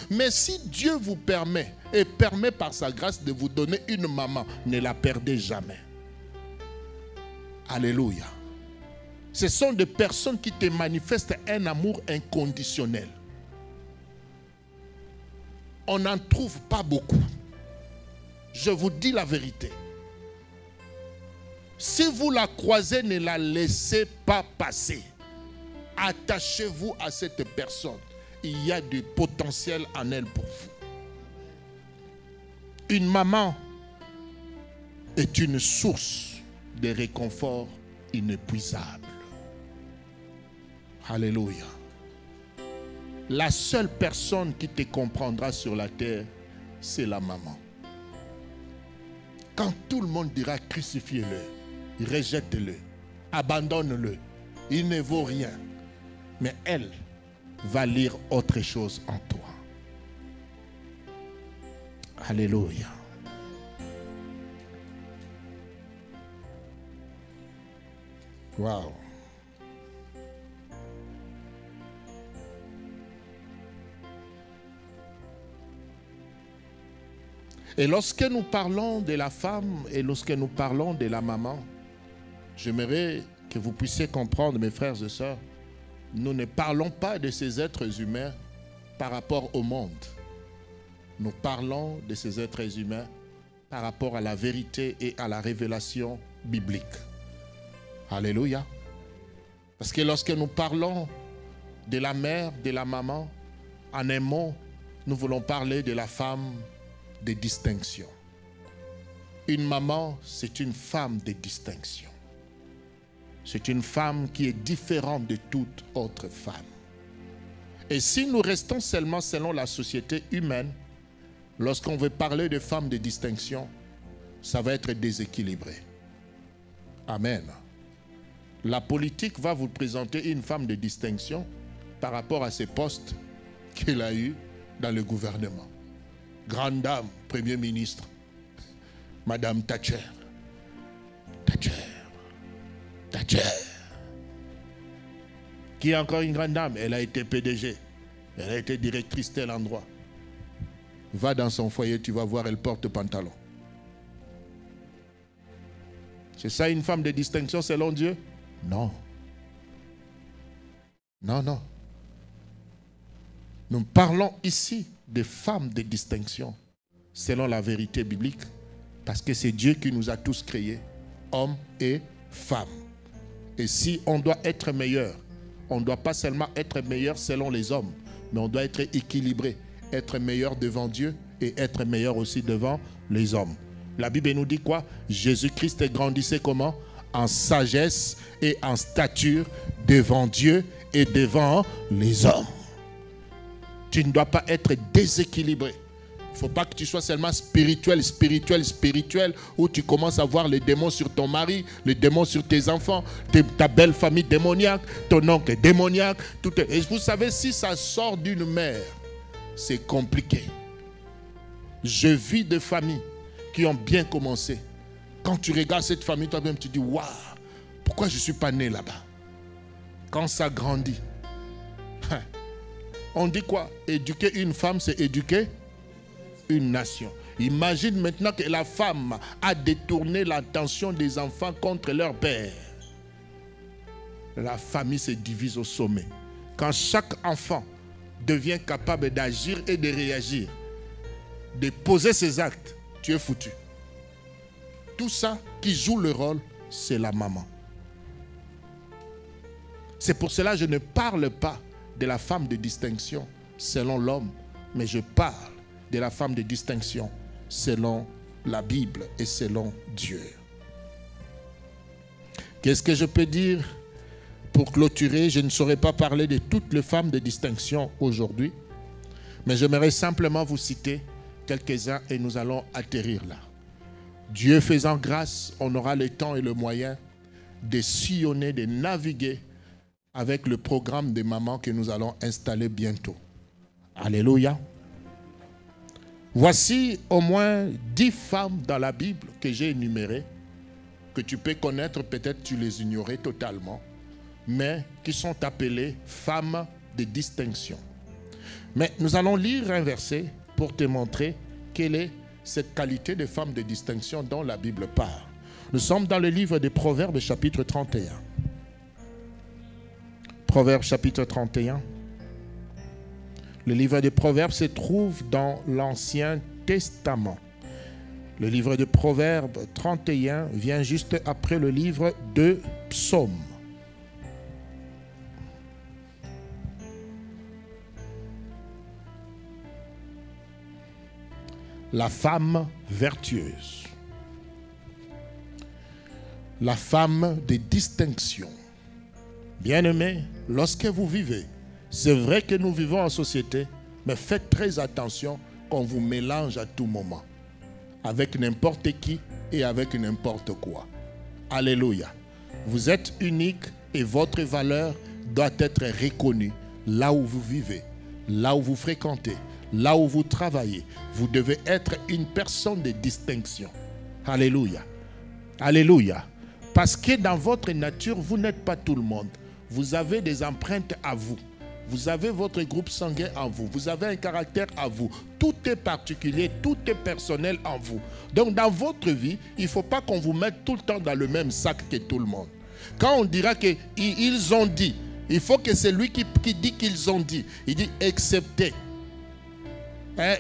Mais si Dieu vous permet et permet par sa grâce de vous donner une maman, ne la perdez jamais. Alléluia. Ce sont des personnes qui te manifestent un amour inconditionnel. On n'en trouve pas beaucoup. Je vous dis la vérité. Si vous la croisez, ne la laissez pas passer. Attachez-vous à cette personne. Il y a du potentiel en elle pour vous. Une maman est une source de réconfort inépuisable. Alléluia. La seule personne qui te comprendra sur la terre, c'est la maman. Quand tout le monde dira crucifiez-le, rejette-le, abandonne-le, il ne vaut rien. Mais elle va lire autre chose en toi. Alléluia. Wow. Et lorsque nous parlons de la femme et lorsque nous parlons de la maman, j'aimerais que vous puissiez comprendre, mes frères et sœurs, nous ne parlons pas de ces êtres humains par rapport au monde. Nous parlons de ces êtres humains par rapport à la vérité et à la révélation biblique. Alléluia. Parce que lorsque nous parlons de la mère, de la maman, en un mot, nous voulons parler de la femme de distinction. Une maman, c'est une femme de distinction. C'est une femme qui est différente de toute autre femme. Et si nous restons seulement selon la société humaine, lorsqu'on veut parler de femmes de distinction, ça va être déséquilibré. Amen. La politique va vous présenter une femme de distinction par rapport à ses postes qu'elle a eus dans le gouvernement. Grande dame, Premier ministre, Madame Thatcher. Qui est encore une grande dame? Elle a été PDG. Elle a été directrice tel endroit. Va dans son foyer, tu vas voir, elle porte pantalon. C'est ça une femme de distinction selon Dieu? Non. Non, non. Nous parlons ici de femmes de distinction selon la vérité biblique parce que c'est Dieu qui nous a tous créés, hommes et femmes. Et si on doit être meilleur, on ne doit pas seulement être meilleur selon les hommes, mais on doit être équilibré, être meilleur devant Dieu et être meilleur aussi devant les hommes. La Bible nous dit quoi? Jésus-Christ grandissait comment? En sagesse et en stature devant Dieu et devant les hommes. Tu ne dois pas être déséquilibré. Il ne faut pas que tu sois seulement spirituel, où tu commences à voir les démons sur ton mari, les démons sur tes enfants, ta belle famille démoniaque, ton oncle démoniaque. Et vous savez, si ça sort d'une mère, c'est compliqué. Je vis de familles qui ont bien commencé. Quand tu regardes cette famille, toi-même, tu dis, waouh, pourquoi je ne suis pas né là-bas? Quand ça grandit, on dit quoi? Éduquer une femme, c'est éduquer une nation. Imagine maintenant que la femme a détourné l'attention des enfants contre leur père. La famille se divise au sommet. Quand chaque enfant devient capable d'agir et de réagir, de poser ses actes, tu es foutu. Tout ça qui joue le rôle, c'est la maman. C'est pour cela que je ne parle pas de la femme de distinction selon l'homme, mais je parle de la femme de distinction selon la Bible et selon Dieu. Qu'est-ce que je peux dire pour clôturer? Je ne saurais pas parler de toutes les femmes de distinction aujourd'hui, mais j'aimerais simplement vous citer quelques-uns et nous allons atterrir là. Dieu faisant grâce, on aura le temps et le moyen de sillonner, de naviguer avec le programme des mamans que nous allons installer bientôt. Alléluia. Voici au moins 10 femmes dans la Bible que j'ai énumérées, que tu peux connaître, peut-être tu les ignorais totalement, mais qui sont appelées femmes de distinction. Mais nous allons lire un verset pour te montrer quelle est cette qualité de femme de distinction dont la Bible parle. Nous sommes dans le livre des Proverbes, chapitre 31. Proverbes, chapitre 31. Le livre des Proverbes se trouve dans l'Ancien Testament. Le livre de Proverbes 31 vient juste après le livre de Psaumes. La femme vertueuse. La femme de distinction. Bien-aimés, lorsque vous vivez, c'est vrai que nous vivons en société, mais faites très attention qu'on vous mélange à tout moment, avec n'importe qui et avec n'importe quoi. Alléluia. Vous êtes unique et votre valeur doit être reconnue là où vous vivez, là où vous fréquentez, là où vous travaillez. Vous devez être une personne de distinction. Alléluia. Alléluia. Parce que dans votre nature, vous n'êtes pas tout le monde. Vous avez des empreintes à vous. Vous avez votre groupe sanguin en vous. Vous avez un caractère à vous. Tout est particulier, tout est personnel en vous. Donc dans votre vie, il ne faut pas qu'on vous mette tout le temps dans le même sac que tout le monde. Quand on dira qu'ils ont dit, il faut que c'est lui qui dit qu'ils ont dit. Il dit excepté.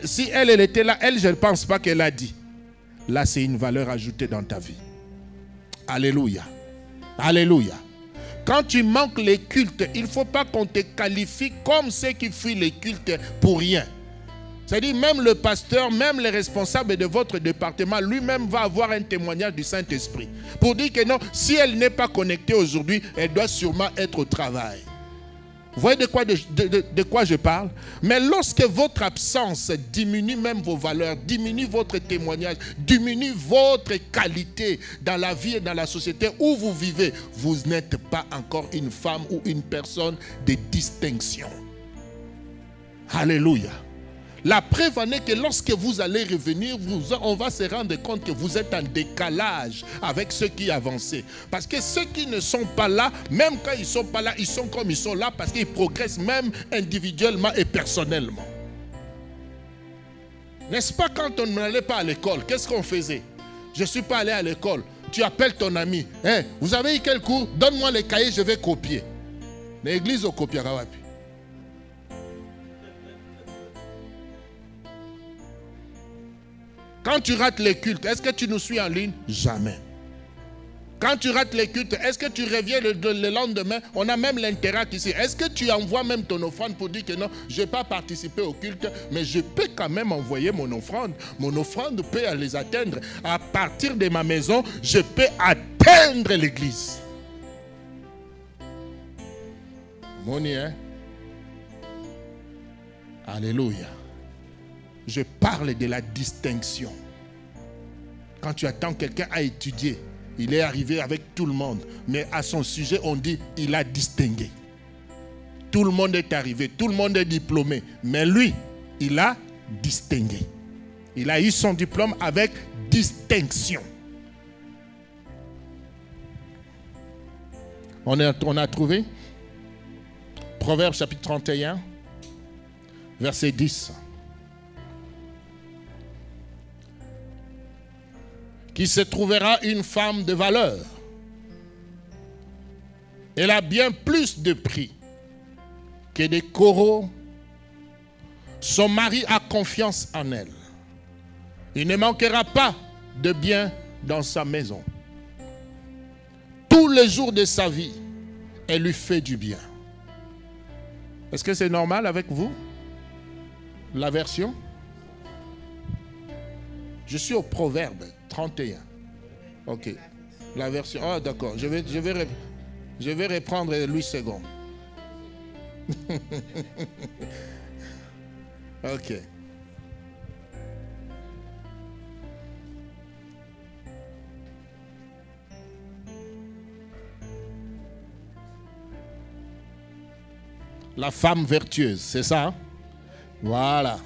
Si elle était là, elle, je ne pense pas qu'elle a dit. Là, c'est une valeur ajoutée dans ta vie. Alléluia. Alléluia. Quand tu manques les cultes, il ne faut pas qu'on te qualifie comme ceux qui fuient les cultes pour rien. C'est-à-dire même le pasteur, même les responsables de votre département, lui-même va avoir un témoignage du Saint-Esprit. Pour dire que non, si elle n'est pas connectée aujourd'hui, elle doit sûrement être au travail. Vous voyez de quoi je parle? Mais lorsque votre absence diminue même vos valeurs, diminue votre témoignage, diminue votre qualité dans la vie et dans la société où vous vivez, vous n'êtes pas encore une femme ou une personne de distinction. Alléluia. La preuve en est que lorsque vous allez revenir, on va se rendre compte que vous êtes en décalage avec ceux qui avancent. Parce que ceux qui ne sont pas là, même quand ils ne sont pas là, ils sont comme ils sont là parce qu'ils progressent même individuellement et personnellement. N'est-ce pas quand on n'allait pas à l'école, qu'est-ce qu'on faisait? Je ne suis pas allé à l'école. Tu appelles ton ami. Hey, vous avez eu quel cours? Donne-moi les cahiers, je vais copier. L'église au copier. Quand tu rates les cultes, est-ce que tu nous suis en ligne? Jamais. Quand tu rates les cultes, est-ce que tu reviens le lendemain? On a même l'intérêt ici. Est-ce que tu envoies même ton offrande pour dire que non, je n'ai pas participé au culte, mais je peux quand même envoyer mon offrande. Mon offrande peut les atteindre. À partir de ma maison, je peux atteindre l'église. Moni, hein? Alléluia. je parle de la distinction. Quand tu attends quelqu'un à étudier, il est arrivé avec tout le monde, mais à son sujet, on dit il a distingué. Tout le monde est arrivé, tout le monde est diplômé, mais lui, il a distingué. Il a eu son diplôme avec distinction. On a trouvé Proverbe chapitre 31, verset 10. Qui se trouvera une femme de valeur. Elle a bien plus de prix que des coraux. Son mari a confiance en elle. Il ne manquera pas de bien dans sa maison. Tous les jours de sa vie, elle lui fait du bien. Est-ce que c'est normal avec vous? La version? Je suis au Proverbe 31. Ok. La version. Ah, d'accord. Je vais reprendre Louis II. Ok. La femme vertueuse, c'est ça? Hein? Voilà.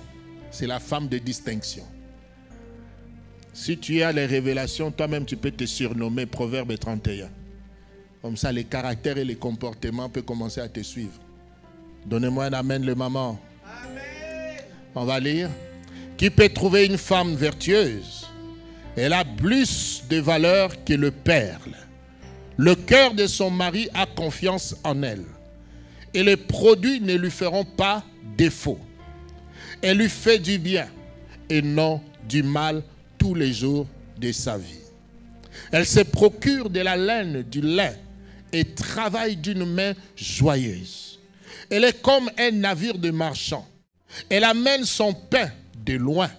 C'est la femme de distinction. Si tu as les révélations, toi-même tu peux te surnommer Proverbe 31. Comme ça, les caractères et les comportements peuvent commencer à te suivre. Donnez-moi un amen, le maman. Amen. On va lire. Qui peut trouver une femme vertueuse? Elle a plus de valeur que le perle. Le cœur de son mari a confiance en elle. Et les produits ne lui feront pas défaut. Elle lui fait du bien et non du mal tous les jours de sa vie. Elle se procure de la laine, du lin et travaille d'une main joyeuse. Elle est comme un navire de marchand. Elle amène son pain de loin.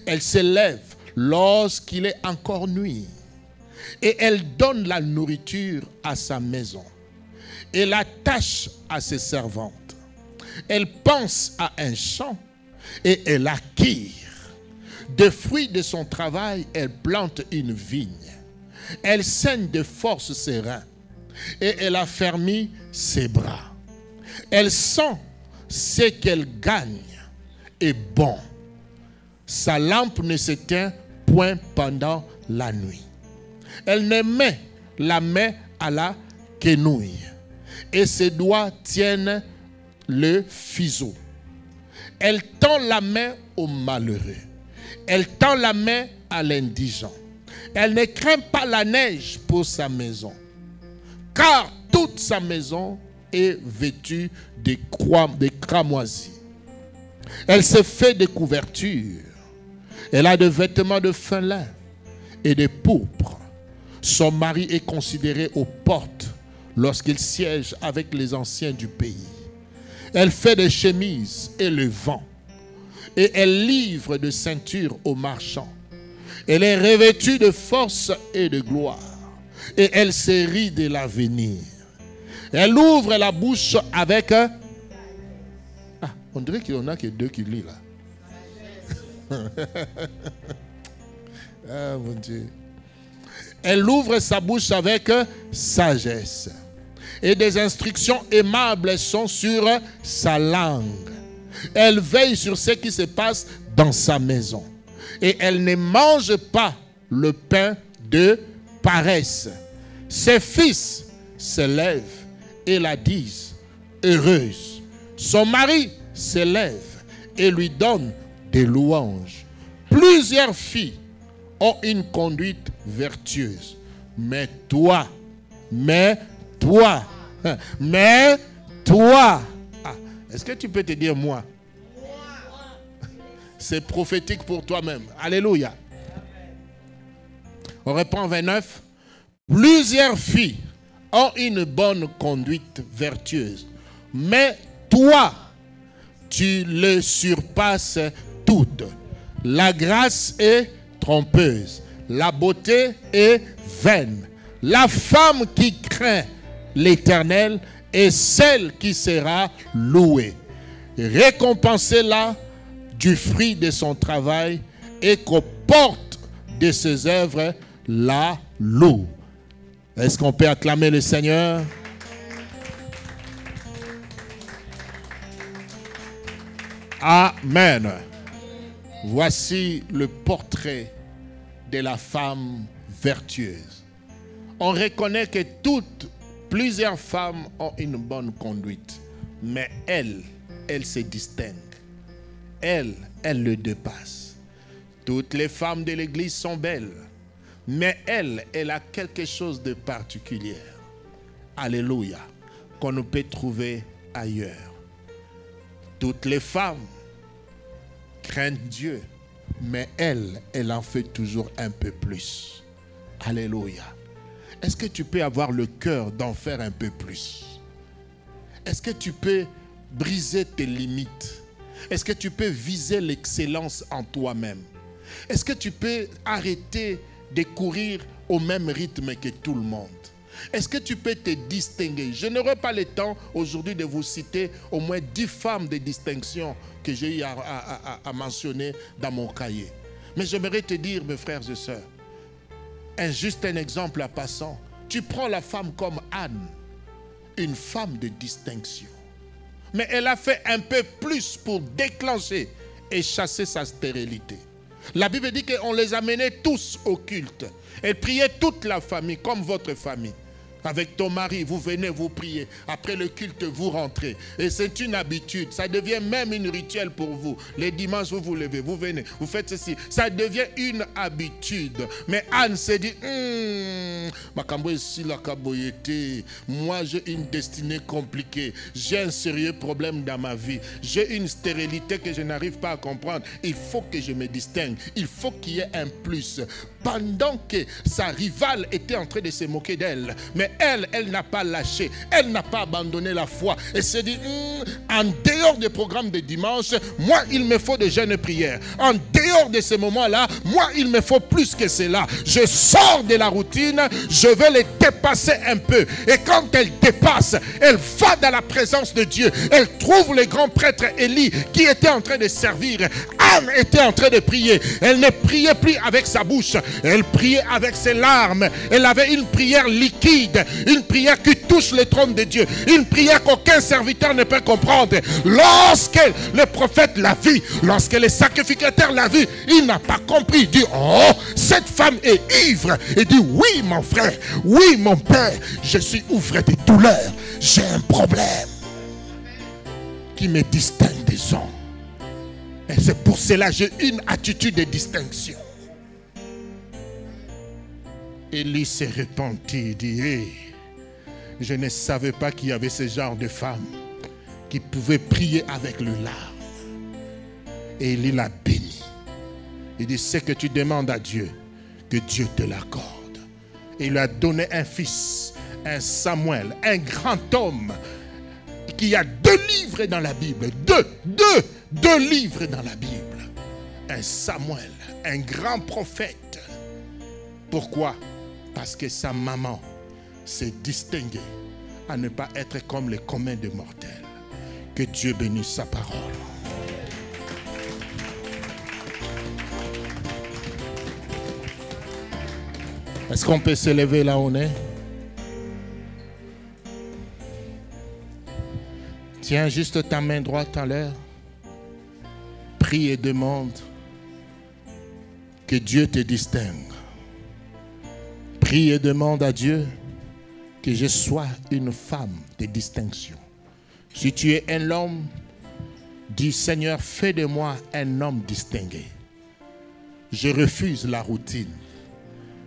Elle se lève lorsqu'il est encore nuit. Et elle donne la nourriture à sa maison. Elle attache à ses servantes. Elle pense à un champ et elle acquiert. Des fruits de son travail, elle plante une vigne. Elle saigne de force ses reins et elle affermit ses bras. Elle sent ce qu'elle gagne est bon. Sa lampe ne s'éteint point pendant la nuit. Elle ne met la main à la quenouille et ses doigts tiennent le fuseau. Elle tend la main au malheureux. Elle tend la main à l'indigent. Elle ne craint pas la neige pour sa maison, car toute sa maison est vêtue de cramoisis. Elle se fait des couvertures. Elle a des vêtements de fin lin et de pourpre. Son mari est considéré aux portes lorsqu'il siège avec les anciens du pays. Elle fait des chemises et le vend. Et elle livre de ceinture aux marchands. Elle est revêtue de force et de gloire. Et elle se rit de l'avenir. Elle ouvre la bouche avec... Ah, on dirait qu'il y en a que deux qui lisent là. Ah mon Dieu. Elle ouvre sa bouche avec sagesse. Et des instructions aimables sont sur sa langue. Elle veille sur ce qui se passe dans sa maison. Et elle ne mange pas le pain de paresse. Ses fils se lèvent et la disent heureuse. Son mari se lève et lui donne des louanges. Plusieurs filles ont une conduite vertueuse. Mais toi, ah, est-ce que tu peux te dire moi? C'est prophétique pour toi-même. Alléluia. On reprend 29. Plusieurs filles ont une bonne conduite vertueuse. Mais toi, tu les surpasses toutes. La grâce est trompeuse. La beauté est vaine. La femme qui craint l'Éternel est celle qui sera louée. Récompensez-la du fruit de son travail et qu'aux portes de ses œuvres la loue. Est-ce qu'on peut acclamer le Seigneur? Amen. Voici le portrait de la femme vertueuse. On reconnaît que plusieurs femmes ont une bonne conduite, mais elle se distingue. Elle le dépasse. Toutes les femmes de l'église sont belles, mais elle a quelque chose de particulier. Alléluia, qu'on ne peut trouver ailleurs. Toutes les femmes craignent Dieu, mais elle en fait toujours un peu plus. Alléluia. Est-ce que tu peux avoir le cœur d'en faire un peu plus? Est-ce que tu peux briser tes limites? Est-ce que tu peux viser l'excellence en toi-même? Est-ce que tu peux arrêter de courir au même rythme que tout le monde? Est-ce que tu peux te distinguer? Je n'aurai pas le temps aujourd'hui de vous citer au moins 10 femmes de distinction que j'ai eu à mentionner dans mon cahier. Mais j'aimerais te dire, mes frères et sœurs, juste un exemple à passant. Tu prends la femme comme Anne, une femme de distinction. Mais elle a fait un peu plus pour déclencher et chasser sa stérilité. La Bible dit qu'on les amenait tous au culte. Elle priait toute la famille, comme votre famille. Avec ton mari, vous venez, vous priez. Après le culte, vous rentrez. Et c'est une habitude. Ça devient même une rituel pour vous. Les dimanches, vous vous levez, vous venez, vous faites ceci. Ça devient une habitude. Mais Anne s'est dit, moi, j'ai une destinée compliquée. J'ai un sérieux problème dans ma vie. J'ai une stérilité que je n'arrive pas à comprendre. Il faut que je me distingue. Il faut qu'il y ait un plus. Pendant que sa rivale était en train de se moquer d'elle, mais elle n'a pas lâché, elle n'a pas abandonné la foi. Elle s'est dit, en dehors des programmes de dimanche, moi il me faut des jeûnes et prières. En dehors de ces moments-là, moi il me faut plus que cela. Je sors de la routine, je vais les dépasser un peu. Et quand elle dépasse, elle va dans la présence de Dieu. Elle trouve le grand prêtre Élie qui était en train de servir. Anne était en train de prier. Elle ne priait plus avec sa bouche, elle priait avec ses larmes. Elle avait une prière liquide, une prière qui touche le trône de Dieu, une prière qu'aucun serviteur ne peut comprendre. Lorsque le prophète l'a vu, lorsque le sacrificateur l'a vu, il n'a pas compris. Il dit, oh, cette femme est ivre. Il dit, oui mon frère, oui mon père, je suis ivre de douleur. J'ai un problème qui me distingue des hommes. Et c'est pour cela que j'ai une attitude de distinction. Élie s'est repenti, il dit, hey, je ne savais pas qu'il y avait ce genre de femmes qui pouvaient prier avec le larme. Et Élie l'a béni. Il dit, ce que tu demandes à Dieu, que Dieu te l'accorde. Et il lui a donné un fils, un Samuel, un grand homme, qui a 2 livres dans la Bible. Deux livres dans la Bible. Un Samuel, un grand prophète. Pourquoi? Parce que sa maman s'est distinguée à ne pas être comme les communs des mortels. Que Dieu bénisse sa parole. Est-ce qu'on peut se lever là où on est? Tiens juste ta main droite en l'air. Prie et demande que Dieu te distingue. Prie et demande à Dieu que je sois une femme de distinction. Si tu es un homme, dis Seigneur, fais de moi un homme distingué. Je refuse la routine.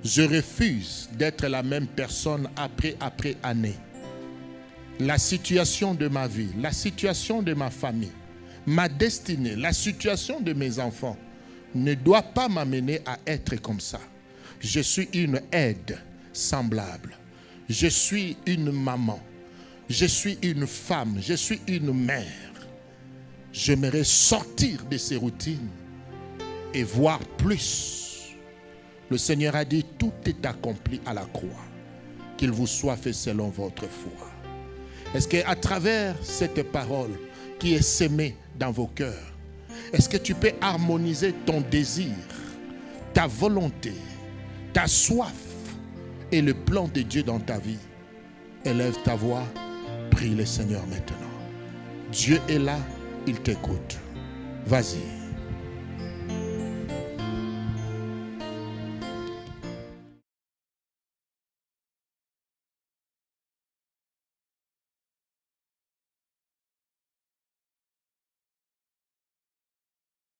Je refuse d'être la même personne après année. La situation de ma vie, la situation de ma famille, ma destinée, la situation de mes enfants ne doit pas m'amener à être comme ça. Je suis une aide semblable. Je suis une maman. Je suis une femme. Je suis une mère. J'aimerais sortir de ces routines et voir plus. Le Seigneur a dit, tout est accompli à la croix. Qu'il vous soit fait selon votre foi. Est-ce qu'à travers cette parole qui est sémée dans vos cœurs, Est-ce que tu peux harmoniser ton désir, ta volonté, ta soif et le plan de Dieu dans ta vie? Élève ta voix, prie le Seigneur maintenant. Dieu est là, il t'écoute. Vas-y.